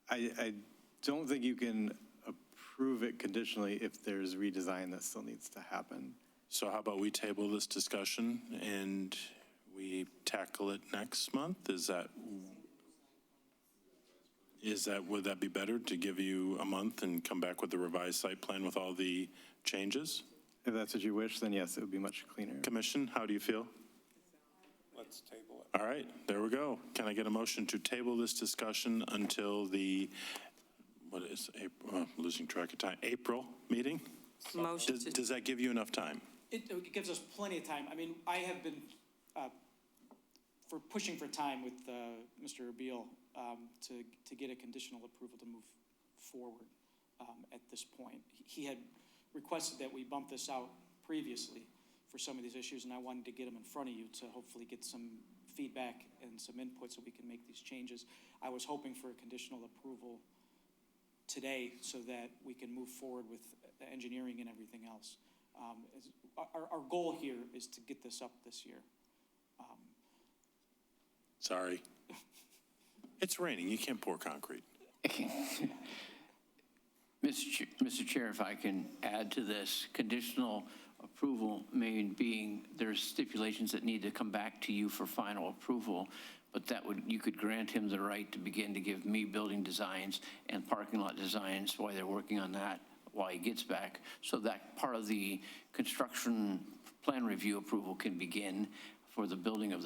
I don't think you can approve it conditionally if there's redesign that still needs to happen. So how about we table this discussion and we tackle it next month? Would that be better to give you a month and come back with the revised site plan with all the changes? If that's what you wish, then yes, it would be much cleaner. Commission, how do you feel? Let's table it. All right, there we go. Can I get a motion to table this discussion until the, what is April, losing track of time, April meeting? Motion to, Does that give you enough time? It gives us plenty of time. I mean, I have been for pushing for time with Mr. Abil to get a conditional approval to move forward at this point. He had requested that we bump this out previously for some of these issues, and I wanted to get them in front of you to hopefully get some feedback and some input so we can make these changes. I was hoping for a conditional approval today so that we can move forward with the engineering and everything else. Our goal here is to get this up this year. Sorry. It's raining. You can't pour concrete. Mr. Chair, if I can add to this, conditional approval being there's stipulations that need to come back to you for final approval, but you could grant him the right to begin to give me building designs and parking lot designs while they're working on that while he gets back, so that part of the construction plan review approval can begin for the building of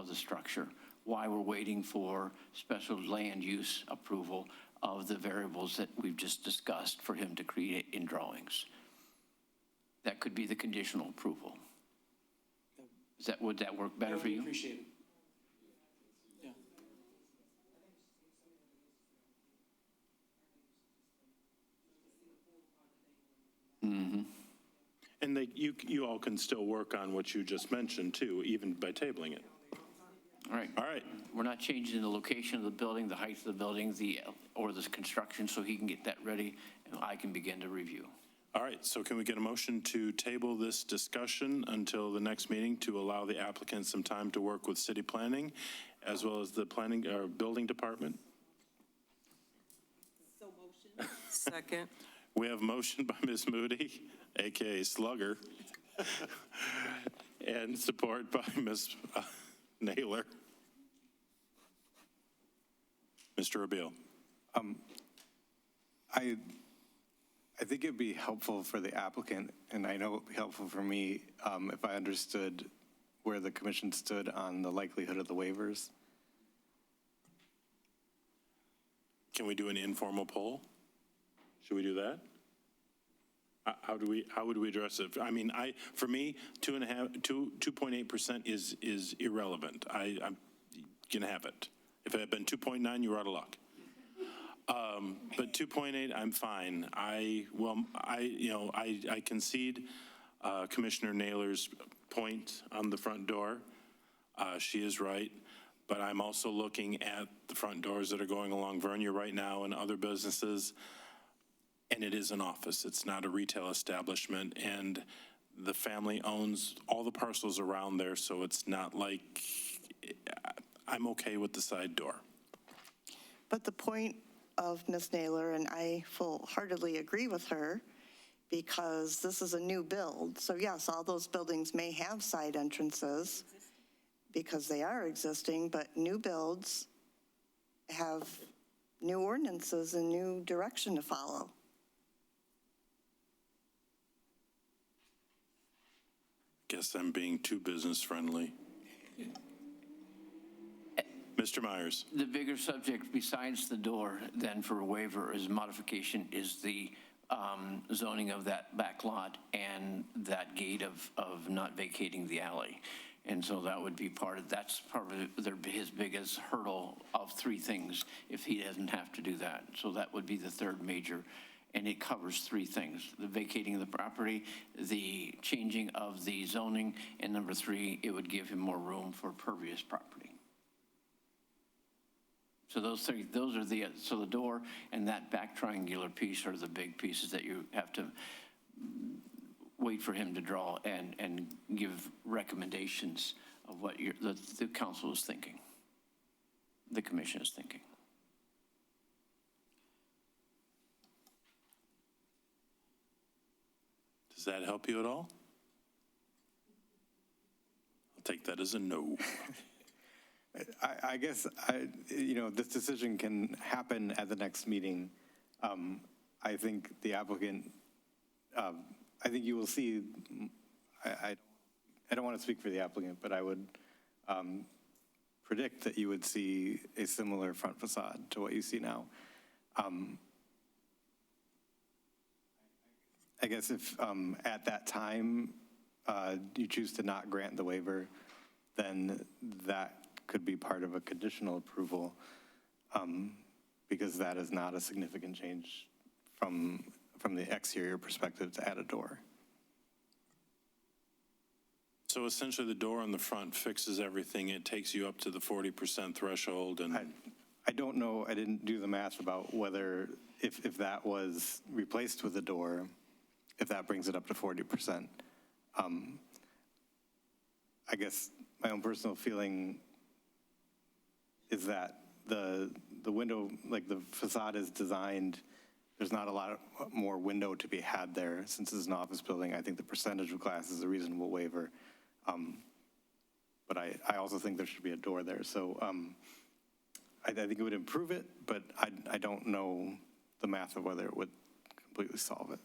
the structure while we're waiting for special land use approval of the variables that we've just discussed for him to create in drawings. That could be the conditional approval. Would that work better for you? Appreciate it. Yeah. Mm-hmm. And you all can still work on what you just mentioned too, even by tabling it. All right. All right. We're not changing the location of the building, the height of the building, or the construction, so he can get that ready and I can begin to review. All right, so can we get a motion to table this discussion until the next meeting to allow the applicant some time to work with city planning as well as the planning or building department? so motion. Second. We have motion by Ms. Moody, AKA Slugger, and support by Ms. Naylor. Mr. Abil. I think it'd be helpful for the applicant, and I know it'd be helpful for me if I understood where the commission stood on the likelihood of the waivers. Can we do an informal poll? Should we do that? How would we address it? I mean, for me, 2.8% is irrelevant. I'm gonna have it. If it had been 2.9, you were out of luck. But 2.8, I'm fine. I concede Commissioner Naylor's point on the front door. She is right. But I'm also looking at the front doors that are going along Vernia right now and other businesses. And it is an office. It's not a retail establishment. And the family owns all the parcels around there. So it's not like, I'm okay with the side door. But the point of Ms. Naylor, and I full-heartedly agree with her, because this is a new build. So yes, all those buildings may have side entrances because they are existing, but new builds have new ordinances and new direction to follow. Guess I'm being too business friendly. Mr. Myers. The bigger subject besides the door then for a waiver is modification is the zoning of that back lot and that gate of not vacating the alley. And so that would be that's part of his biggest hurdle of three things if he doesn't have to do that. So that would be the third major, and it covers three things: the vacating of the property, the changing of the zoning, and number three, it would give him more room for pervious property. So those are so the door and that back triangular piece are the big pieces that you have to wait for him to draw and give recommendations of what the council is thinking, the commission is thinking. Does that help you at all? I'll take that as a no. I guess, this decision can happen at the next meeting. I think the applicant, I think you will see, I don't want to speak for the applicant, but I would predict that you would see a similar front facade to what you see now. I guess if at that time you choose to not grant the waiver, then that could be part of a conditional approval because that is not a significant change from the exterior perspective to add a door. So essentially the door on the front fixes everything. It takes you up to the 40% threshold and... I don't know, I didn't do the math about whether, if that was replaced with a door, if that brings it up to 40%. I guess my own personal feeling is that the window, like the facade is designed, there's not a lot more window to be had there. Since it's an office building, I think the percentage of glass is a reasonable waiver. But I also think there should be a door there. So I think it would improve it, but I don't know the math of whether it would completely solve it.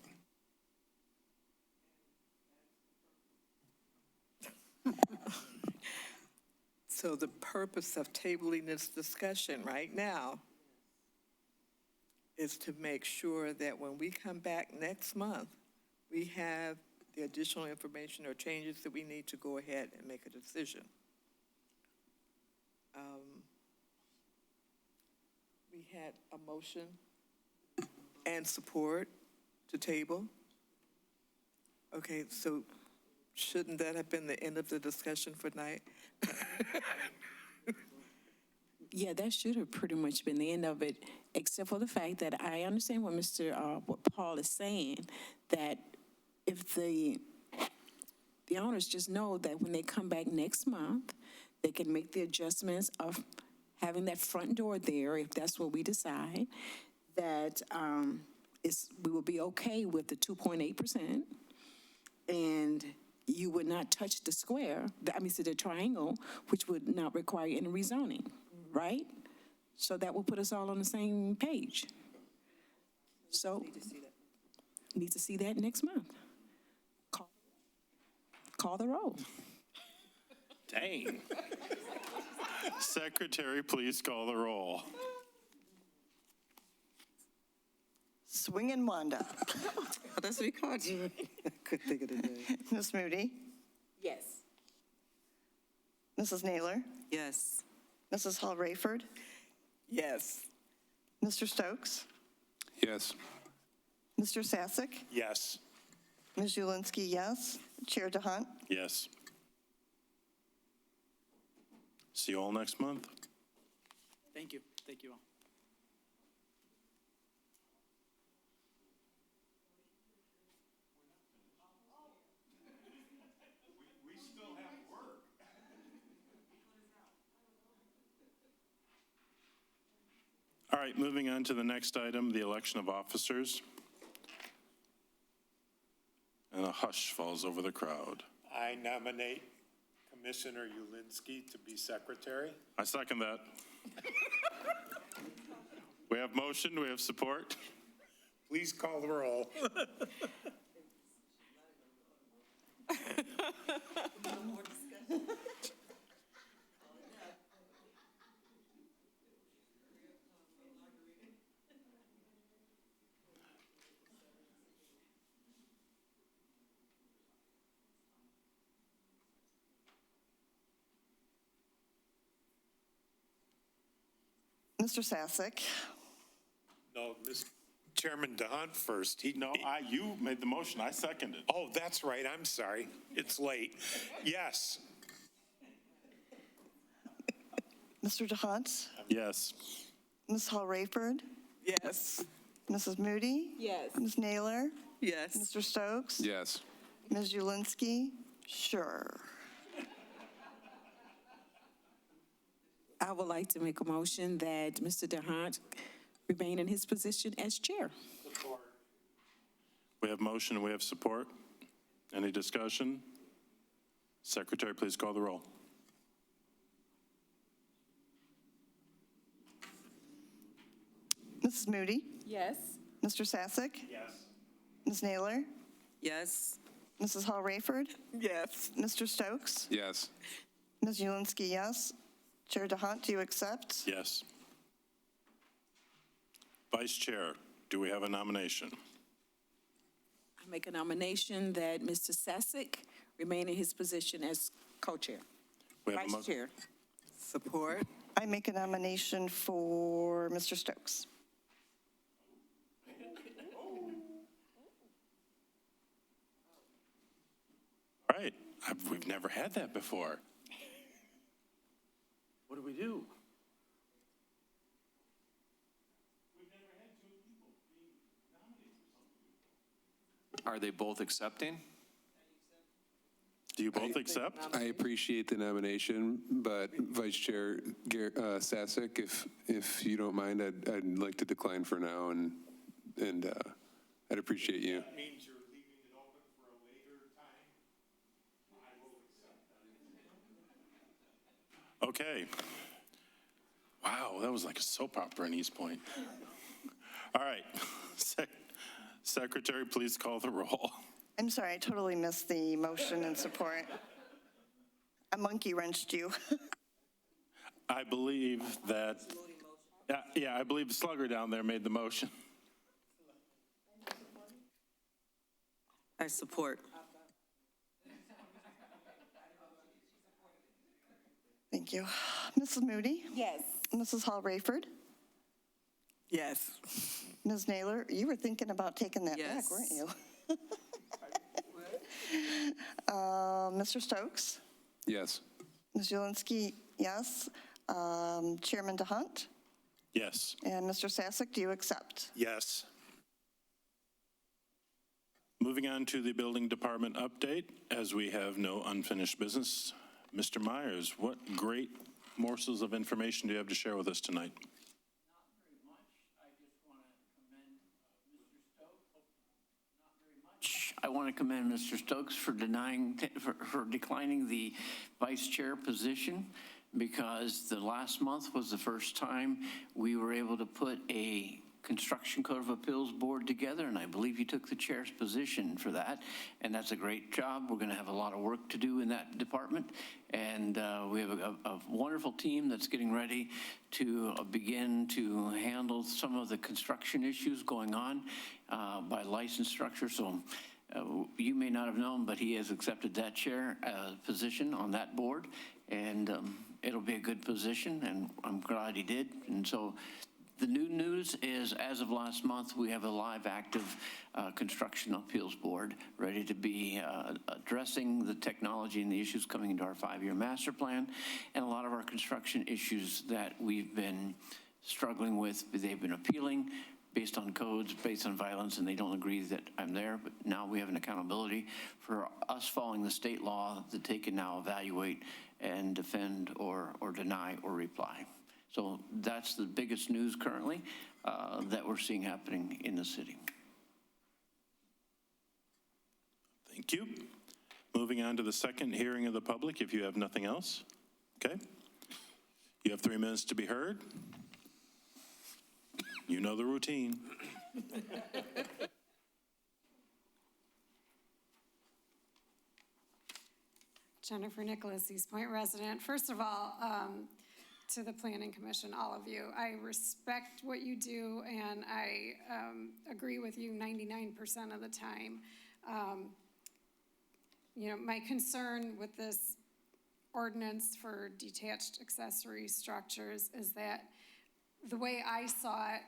So the purpose of tabling this discussion right now is to make sure that when we come back next month, we have the additional information or changes that we need to go ahead and make a decision. We had a motion and support to table. Okay, so shouldn't that have been the end of the discussion for tonight? Yeah, that should have pretty much been the end of it, except for the fact that I understand what Paul is saying, that if the owners just know that when they come back next month, they can make the adjustments of having that front door there, if that's what we decide, that we will be okay with the 2.8%, and you would not touch the square, the triangle, which would not require any rezoning, right? So that will put us all on the same page. So, need to see that next month. Call the roll. Dang. Secretary, please call the roll. Swingin' Wanda. That's what we called you. I couldn't think of the name. Ms. Moody. Yes. Mrs. Naylor. Yes. Mrs. Hall Rayford. Yes. Mr. Stokes. Yes. Mr. Sasek. Yes. Ms. Julinski, yes. Chair DeHunt. Yes. See you all next month. Thank you. Thank you all. We still have work. All right, moving on to the next item, the election of officers. And a hush falls over the crowd. I nominate Commissioner Ulinski to be secretary. I second that. We have motion, we have support. Please call the roll. Mr. Sasek, No, Chairman DeHunt first. No, you made the motion, I seconded. Oh, that's right, I'm sorry. It's late. Yes. Mr. DeHunt, Yes. Ms. Hall Rayford, Yes. Mrs. Moody, Yes. Ms. Naylor, Yes. Mr. Stokes, Yes. Ms. Julinski, sure. I would like to make a motion that Mr. DeHaan remain in his position as chair. We have motion, we have support. Any discussion? Secretary, please call the roll. Mrs. Moody, Yes. Mr. Sasek, Yes. Ms. Naylor, Yes. Mrs. Hall Rayford, Yes. Mr. Stokes, Yes. Ms. Julinski, yes. Chair DeHunt, do you accept? Yes. Vice Chair, do we have a nomination? I make a nomination that Mr. Sasek remain in his position as co-chair, We have a vice chair. Support. I make a nomination for Mr. Stokes. Right, we've never had that before. What do we do? Are they both accepting? Do you both accept? I appreciate the nomination, but Vice Chair Sasek, if you don't mind, I'd like to decline for now, and I'd appreciate you. That means you're leaving it open for a later time. I will accept that. Okay. Wow, that was like a soap opera in Eastpointe. All right. Secretary, please call the roll. I'm sorry, I totally missed the motion and support. I monkey wrenched you. I believe that, yeah, I believe Slugger down there made the motion. I support. Thank you. Mrs. Moody, Yes. Mrs. Hall Rayford, Yes. Ms. Naylor, you were thinking about taking that back, Yes. weren't you? Mr. Stokes, Yes. Ms. Julinski, yes. Chairman DeHunt, Yes. and Mr. Sasek, do you accept? Yes. Moving on to the building department update, as we have no unfinished business. Mr. Myers, what great morsels of information do you have to share with us tonight? I want to commend Mr. Stokes for declining the vice chair position, because the last month was the first time we were able to put a Construction Code of Appeals board together, and I believe he took the chair's position for that, and that's a great job. We're going to have a lot of work to do in that department, and we have a wonderful team that's getting ready to begin to handle some of the construction issues going on by license structure. So you may not have known, but he has accepted that chair position on that board, and it'll be a good position, and I'm glad he did. And so the new news is, as of last month, we have a live, active construction appeals board ready to be addressing the technology and the issues coming into our 5-year master plan, and a lot of our construction issues that we've been struggling with, they've been appealing based on codes, based on violence, and they don't agree that I'm there. But now we have an accountability for us following the state law that they can now evaluate and defend or deny or reply. So that's the biggest news currently that we're seeing happening in the city. Thank you. Moving on to the second hearing of the public, if you have nothing else. Okay. You have 3 minutes to be heard. You know the routine. Jennifer Nicholas, Eastpointe resident. First of all, to the Planning Commission, all of you, I respect what you do, and I agree with you 99% of the time. You know, my concern with this ordinance for detached accessory structures is that the way I saw it,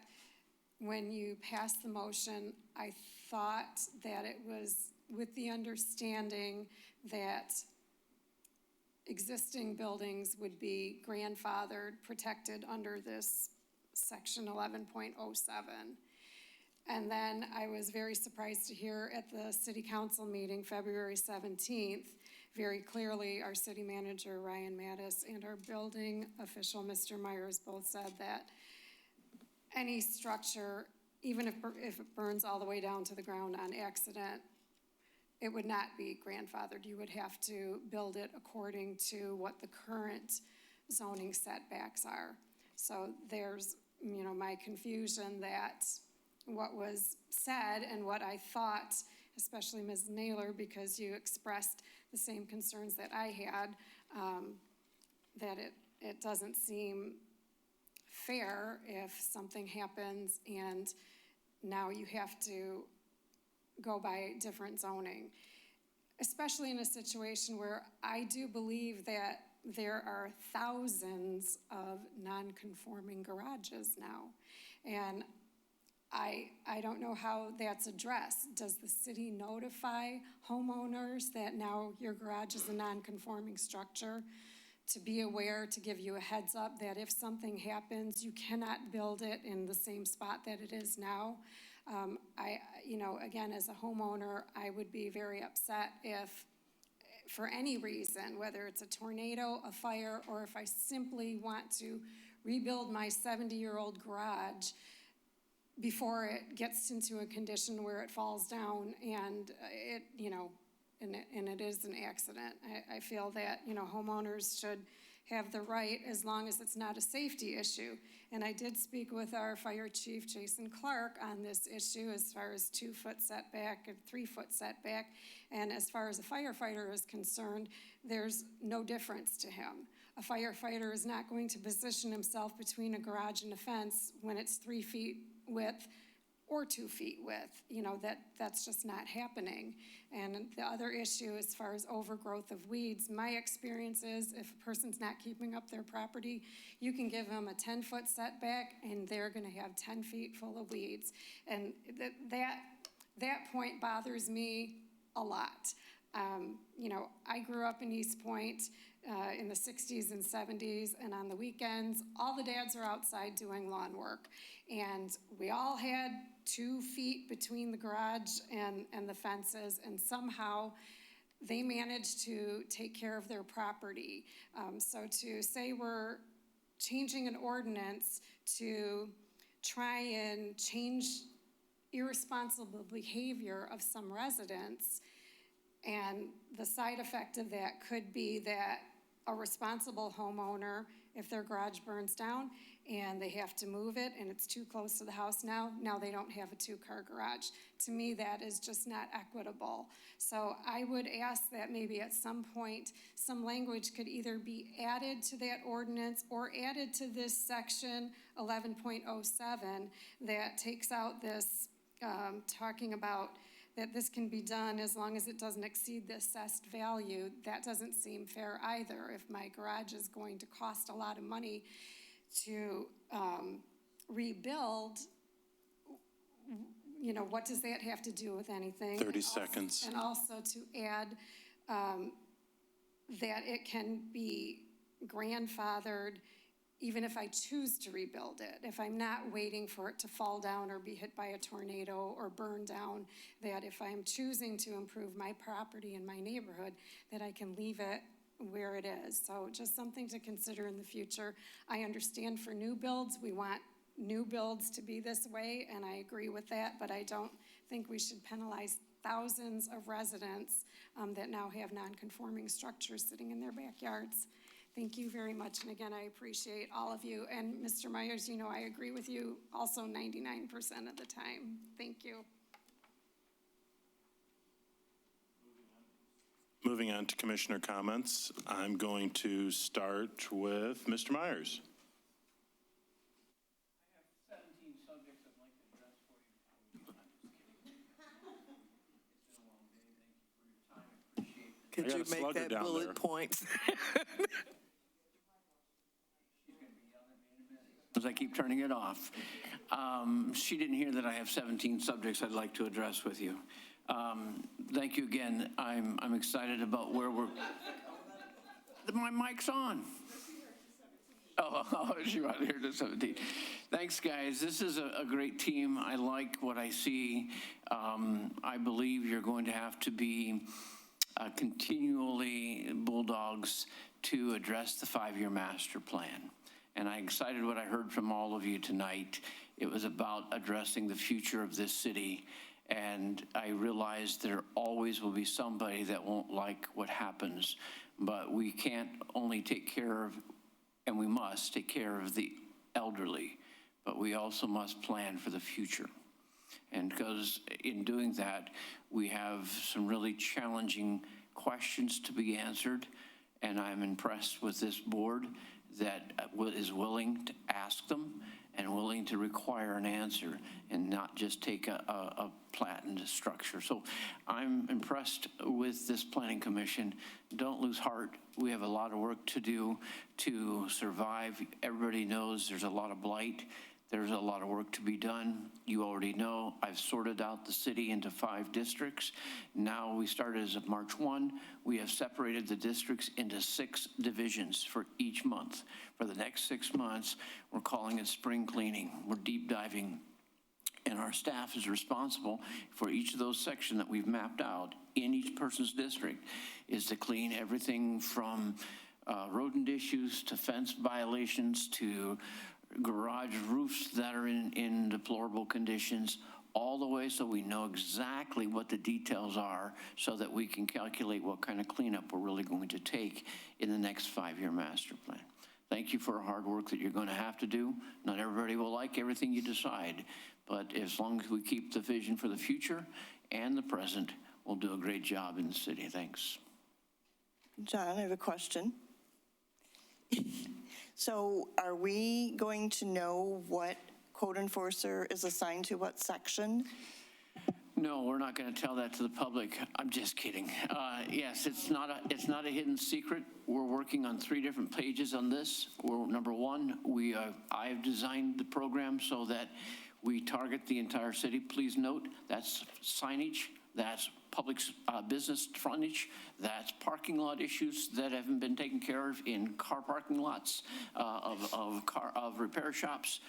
when you passed the motion, I thought that it was with the understanding that existing buildings would be grandfathered, protected under this section 11.07. And then I was very surprised to hear at the city council meeting, February 17th, very clearly our city manager, Ryan Mattis, and our building official, Mr. Myers, both said that any structure, even if it burns all the way down to the ground on accident, it would not be grandfathered. You would have to build it according to what the current zoning setbacks are. So there's, you know, my confusion that what was said and what I thought, especially Ms. Naylor, because you expressed the same concerns that I had, that it doesn't seem fair if something happens and now you have to go by different zoning, especially in a situation where I do believe that there are thousands of non-conforming garages now. And I don't know how that's addressed. Does the city notify homeowners that now your garage is a non-conforming structure, to be aware, to give you a heads up that if something happens, you cannot build it in the same spot that it is now? You know, again, as a homeowner, I would be very upset if, for any reason, whether it's a tornado, a fire, or if I simply want to rebuild my 70-year-old garage before it gets into a condition where it falls down and it, you know, and it is an accident. I feel that, you know, homeowners should have the right, as long as it's not a safety issue. And I did speak with our fire chief, Jason Clark, on this issue as far as 2-foot setback and 3-foot setback. And as far as a firefighter is concerned, there's no difference to him. A firefighter is not going to position himself between a garage and a fence when it's 3 feet width or 2 feet width. You know, that's just not happening. And the other issue, as far as overgrowth of weeds, my experience is if a person's not keeping up their property, you can give them a 10-foot setback and they're gonna have 10 feet full of weeds. And that point bothers me a lot. You know, I grew up in Eastpointe in the 60s and 70s, and on the weekends, all the dads are outside doing lawn work. And we all had 2 feet between the garage and the fences, and somehow they managed to take care of their property. So to say we're changing an ordinance to try and change irresponsible behavior of some residents, and the side effect of that could be that a responsible homeowner, if their garage burns down and they have to move it and it's too close to the house now they don't have a 2-car garage. To me, that is just not equitable. So I would ask that maybe at some point, some language could either be added to that ordinance or added to this section 11.07 that takes out this talking about that this can be done as long as it doesn't exceed the assessed value. That doesn't seem fair either. If my garage is going to cost a lot of money to rebuild, you know, what does that have to do with anything? 30 seconds. And also to add that it can be grandfathered even if I choose to rebuild it, if I'm not waiting for it to fall down or be hit by a tornado or burn down, that if I'm choosing to improve my property in my neighborhood, that I can leave it where it is. So just something to consider in the future. I understand for new builds, we want new builds to be this way, and I agree with that, but I don't think we should penalize thousands of residents that now have non-conforming structures sitting in their backyards. Thank you very much, and again, I appreciate all of you. And Mr. Myers, you know I agree with you also 99% of the time. Thank you. Moving on to commissioner comments, I'm going to start with Mr. Myers. I have 17 subjects I'd like to address for you. I'm just kidding. It's been a long day. Thank you for your time. I appreciate it. Could I got you a make slugger that down bullet there. point? As I keep turning it off. She didn't hear that I have 17 subjects I'd like to address with you. Thank you again. I'm excited about where we're. My mic's on. Oh, she right here to 17. Thanks, guys. This is a great team. I like what I see. I believe you're going to have to be continually bulldogs to address the 5-year master plan. And I'm excited what I heard from all of you tonight. It was about addressing the future of this city. And I realize there always will be somebody that won't like what happens, but we can't only take care of, and we must take care of the elderly, but we also must plan for the future. And because in doing that, we have some really challenging questions to be answered, and I'm impressed with this board that is willing to ask them and willing to require an answer and not just take a plat and a structure. So I'm impressed with this planning commission. Don't lose heart. We have a lot of work to do to survive. Everybody knows there's a lot of blight. There's a lot of work to be done. You already know I've sorted out the city into 5 districts. Now we started as of March 1. We have separated the districts into 6 divisions for each month. For the next 6 months, we're calling it spring cleaning. We're deep diving. And our staff is responsible for each of those sections that we've mapped out in each person's district is to clean everything from rodent issues to fence violations to garage roofs that are in deplorable conditions, all the way so we know exactly what the details are so that we can calculate what kind of cleanup we're really going to take in the next 5-year master plan. Thank you for the hard work that you're going to have to do. Not everybody will like everything you decide, but as long as we keep the vision for the future and the present, we'll do a great job in the city. Thanks. John, I have a question. So are we going to know what code enforcer is assigned to what section? No, we're not going to tell that to the public. I'm just kidding. Yes, it's not a hidden secret. We're working on 3 different pages on this. Number 1, I've designed the program so that we target the entire city. Please note that's signage, that's public business frontage, that's parking lot issues that haven't been taken care of in car parking lots of repair shops.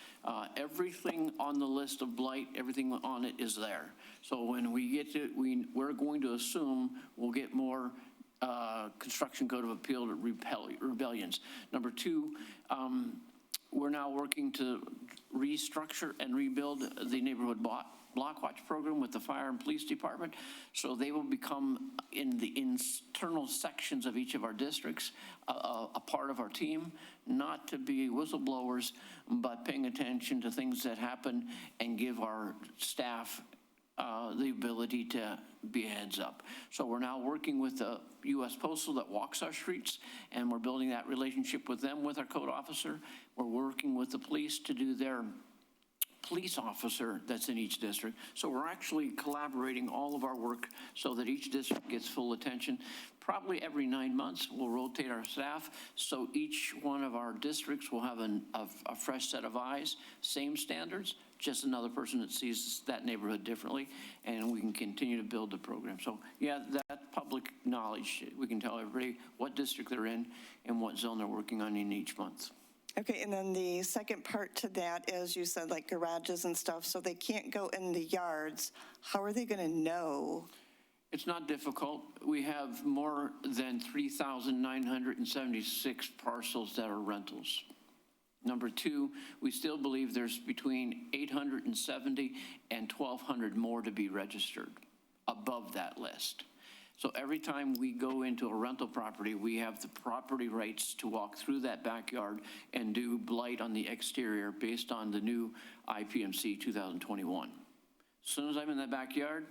Everything on the list of blight, everything on it is there. So when we get to, we're going to assume we'll get more construction code of appeal to rebellions. Number 2, we're now working to restructure and rebuild the neighborhood block watch program with the fire and police department. So they will become in the internal sections of each of our districts, a part of our team, not to be whistleblowers, but paying attention to things that happen and give our staff the ability to be a heads up. So we're now working with the U.S. Postal that walks our streets, and we're building that relationship with them, with our code officer. We're working with the police to do their police officer that's in each district. So we're actually collaborating all of our work so that each district gets full attention. Probably every 9 months, we'll rotate our staff, so each one of our districts will have a fresh set of eyes, same standards, just another person that sees that neighborhood differently, and we can continue to build the program. So yeah, that public knowledge, we can tell everybody what district they're in and what zone they're working on in each month. Okay, and then the second part to that is you said like garages and stuff, so they can't go in the yards. How are they going to know? It's not difficult. We have more than 3,976 parcels that are rentals. Number 2, we still believe there's between 870 and 1,200 more to be registered. above that list. So every time we go into a rental property, we have the property rights to walk through that backyard and do blight on the exterior based on the new IPMC 2021. As soon as I'm in that backyard,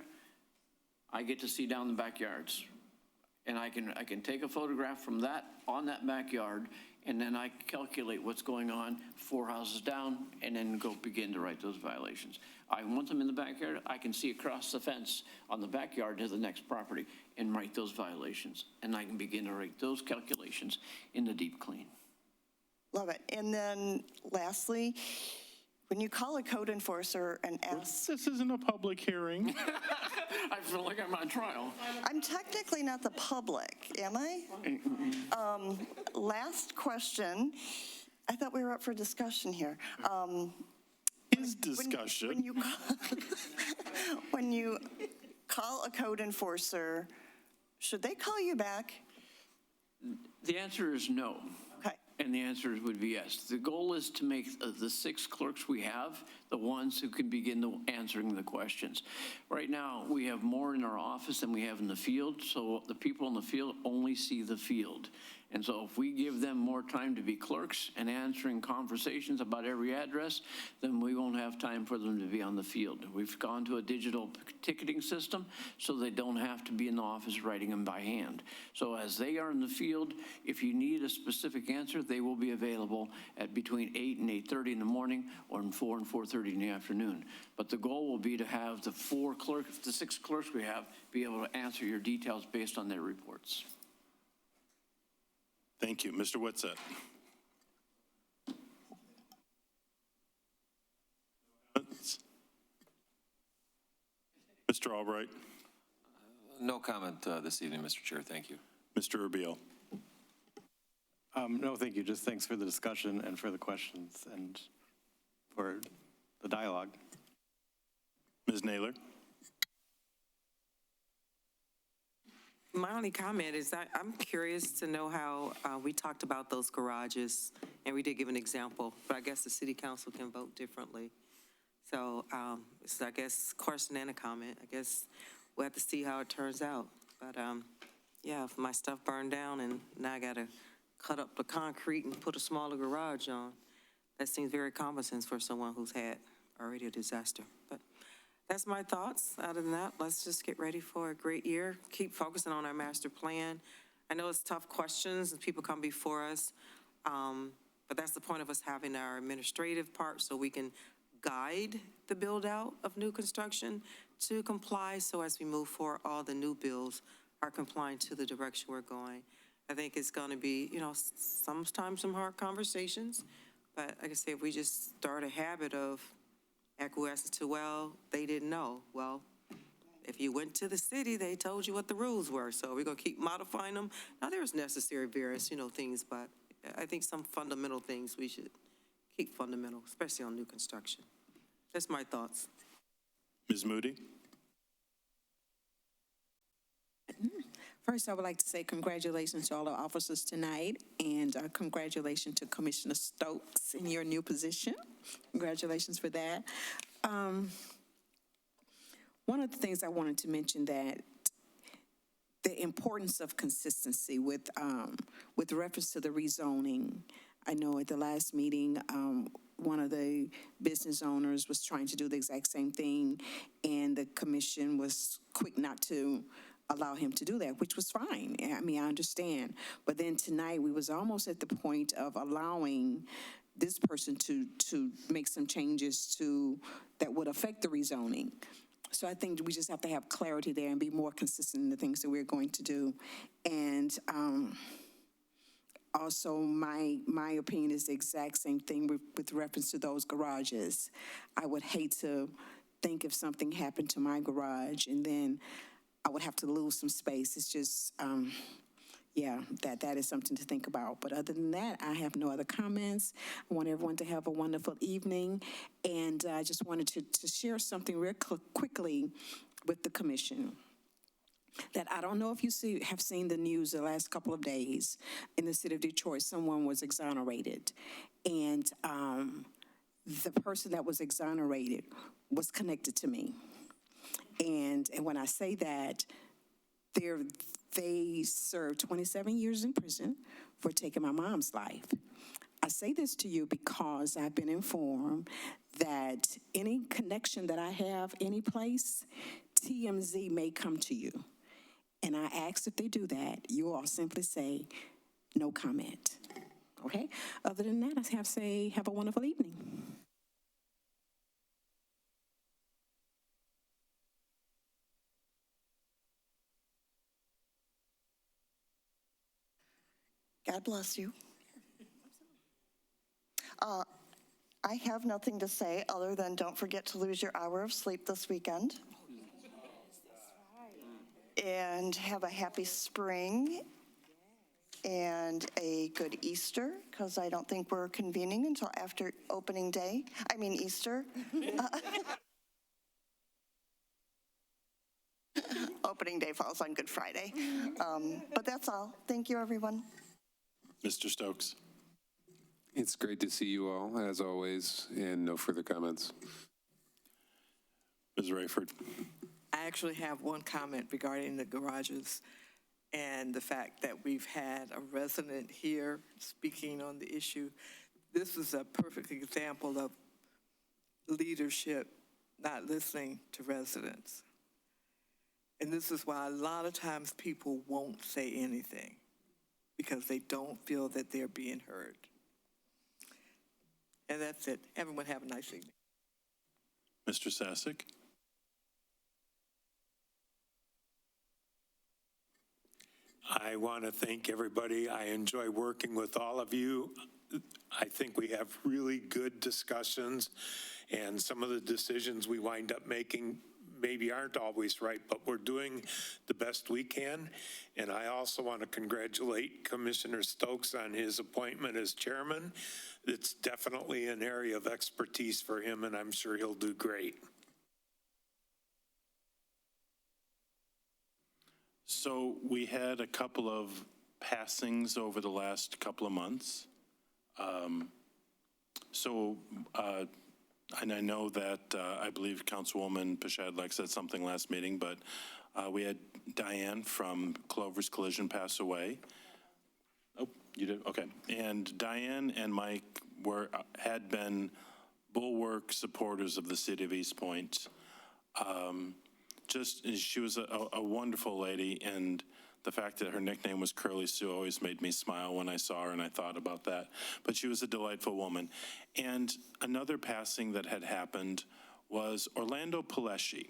I get to see down the backyards. And I can take a photograph from that, on that backyard, and then I calculate what's going on 4 houses down, and then go begin to write those violations. Once I'm in the backyard, I can see across the fence on the backyard to the next property and write those violations. And I can begin to write those calculations in the deep clean. Love it. And then lastly, when you call a code enforcer and ask, This isn't a public hearing. I feel like I'm on trial. I'm technically not the public, am I? Last question. I thought we were up for discussion here. Is discussion. When you call a code enforcer, should they call you back? The answer is no. Okay. And the answer would be yes. The goal is to make the 6 clerks we have the ones who can begin answering the questions. Right now, we have more in our office than we have in the field, so the people in the field only see the field. And so if we give them more time to be clerks and answering conversations about every address, then we won't have time for them to be on the field. We've gone to a digital ticketing system so they don't have to be in the office writing them by hand. So as they are in the field, if you need a specific answer, they will be available at between 8 and 8:30 in the morning or in 4 and 4:30 in the afternoon. But the goal will be to have the 6 clerks we have be able to answer your details based on their reports. Thank you. Mr. Whitsett. Mr. Albright. No comment this evening, Mr. Chair. Thank you. Mr. Urbiel. No, thank you. Just thanks for the discussion and for the questions and for the dialogue. Ms. Naylor. My only comment is that I'm curious to know how we talked about those garages, and we did give an example, but I guess the city council can vote differently. So it's, I guess, question and a comment. I guess we'll have to see how it turns out. But yeah, if my stuff burned down and now I got to cut up the concrete and put a smaller garage on, that seems very common sense for someone who's had already a disaster. But that's my thoughts. Other than that, let's just get ready for a great year. Keep focusing on our master plan. I know it's tough questions and people come before us, but that's the point of us having our administrative part so we can guide the build out of new construction to comply. So as we move forward, all the new builds are complying to the direction we're going. I think it's going to be, sometimes some hard conversations, but like I say, if we just start a habit of acquiescence to, well, they didn't know. Well, if you went to the city, they told you what the rules were. So we're going to keep modifying them. Now, there's necessary various, things, but I think some fundamental things we should keep fundamental, especially on new construction. That's my thoughts. Ms. Moody. First, I would like to say congratulations to all the officers tonight, and congratulations to Commissioner Stokes in your new position. Congratulations for that. One of the things I wanted to mention that the importance of consistency with reference to the rezoning. I know at the last meeting, one of the business owners was trying to do the exact same thing, and the commission was quick not to allow him to do that, which was fine. I mean, I understand. But then tonight, we was almost at the point of allowing this person to make some changes that would affect the rezoning. So I think we just have to have clarity there and be more consistent in the things that we're going to do. And also, my opinion is the exact same thing with reference to those garages. I would hate to think if something happened to my garage and then I would have to lose some space. It's just, that is something to think about. But other than that, I have no other comments. I want everyone to have a wonderful evening. And I just wanted to share something real quickly with the commission. That I don't know if you have seen the news the last couple of days. In the city of Detroit, someone was exonerated. And the person that was exonerated was connected to me. And when I say that, they served 27 years in prison for taking my mom's life. I say this to you because I've been informed that any connection that I have any place, TMZ may come to you. And I ask if they do that, you all simply say, no comment. Okay? Other than that, I have a wonderful evening. God bless you. I have nothing to say other than don't forget to lose your hour of sleep this weekend. And have a happy spring and a good Easter, because I don't think we're convening until after opening day. I mean Easter. Opening day falls on Good Friday. But that's all. Thank you, everyone. Mr. Stokes. It's great to see you all, as always, and no further comments. Ms. Rayford. I actually have one comment regarding the garages and the fact that we've had a resident here speaking on the issue. This is a perfect example of leadership not listening to residents. And this is why a lot of times people won't say anything, because they don't feel that they're being heard. And that's it. Everyone have a nice evening. Mr. Sasek. I want to thank everybody. I enjoy working with all of you. I think we have really good discussions, and some of the decisions we wind up making maybe aren't always right, but we're doing the best we can. And I also want to congratulate Commissioner Stokes on his appointment as chairman. It's definitely an area of expertise for him, and I'm sure he'll do great. So we had a couple of passings over the last couple of months. And I know that I believe Councilwoman Pashadlak said something last meeting, but we had Diane from Clover's Collision pass away. Oh, you did? Okay. And Diane and Mike had been bulwark supporters of the city of Eastpointe. She was a wonderful lady, and the fact that her nickname was Curly Sue always made me smile when I saw her and I thought about that. But she was a delightful woman. And another passing that had happened was Orlando Palesci.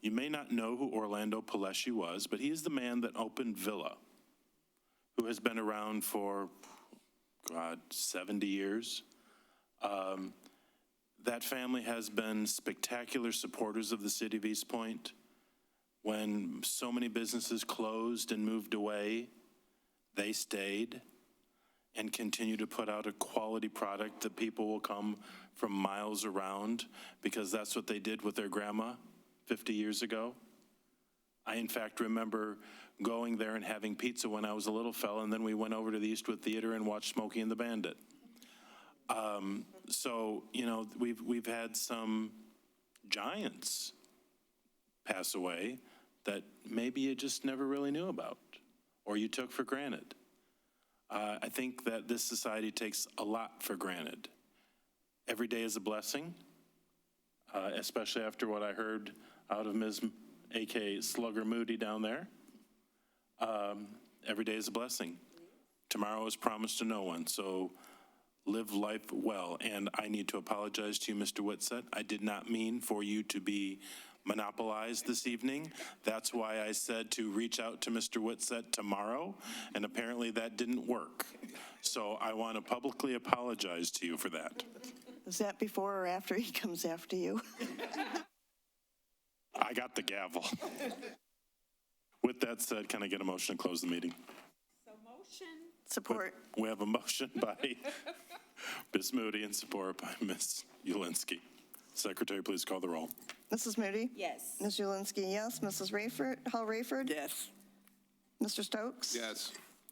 You may not know who Orlando Palesci was, but he is the man that opened Villa, who has been around for, 70 years. That family has been spectacular supporters of the city of Eastpointe. When so many businesses closed and moved away, they stayed and continue to put out a quality product that people will come from miles around, because that's what they did with their grandma 50 years ago. I, in fact, remember going there and having pizza when I was a little fella, and then we went over to the Eastwood Theater and watched Smokey and the Bandit. So, you know, we've had some giants pass away that maybe you just never really knew about or you took for granted. I think that this society takes a lot for granted. Every day is a blessing, especially after what I heard out of Ms. A.K. Slugger Moody down there. Every day is a blessing. Tomorrow is promised to no one, so live life well. And I need to apologize to you, Mr. Whitsett. I did not mean for you to be monopolized this evening. That's why I said to reach out to Mr. Whitsett tomorrow, and apparently that didn't work. So I want to publicly apologize to you for that. Is that before or after he comes after you? I got the gavel. With that said, can I get a motion to close the meeting? So motion. Support. We have a motion by Ms. Moody and support by Ms. Ulinski. Secretary, please call the roll. Mrs. Moody? Yes. Ms. Julinski, yes. Mrs. Rayford, Hall Rayford? Yes. Mr. Stokes? Yes.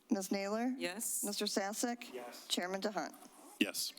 Ms. Naylor? Yes? Mr. Sasek? Yes. Chairman DeHunt? Yes.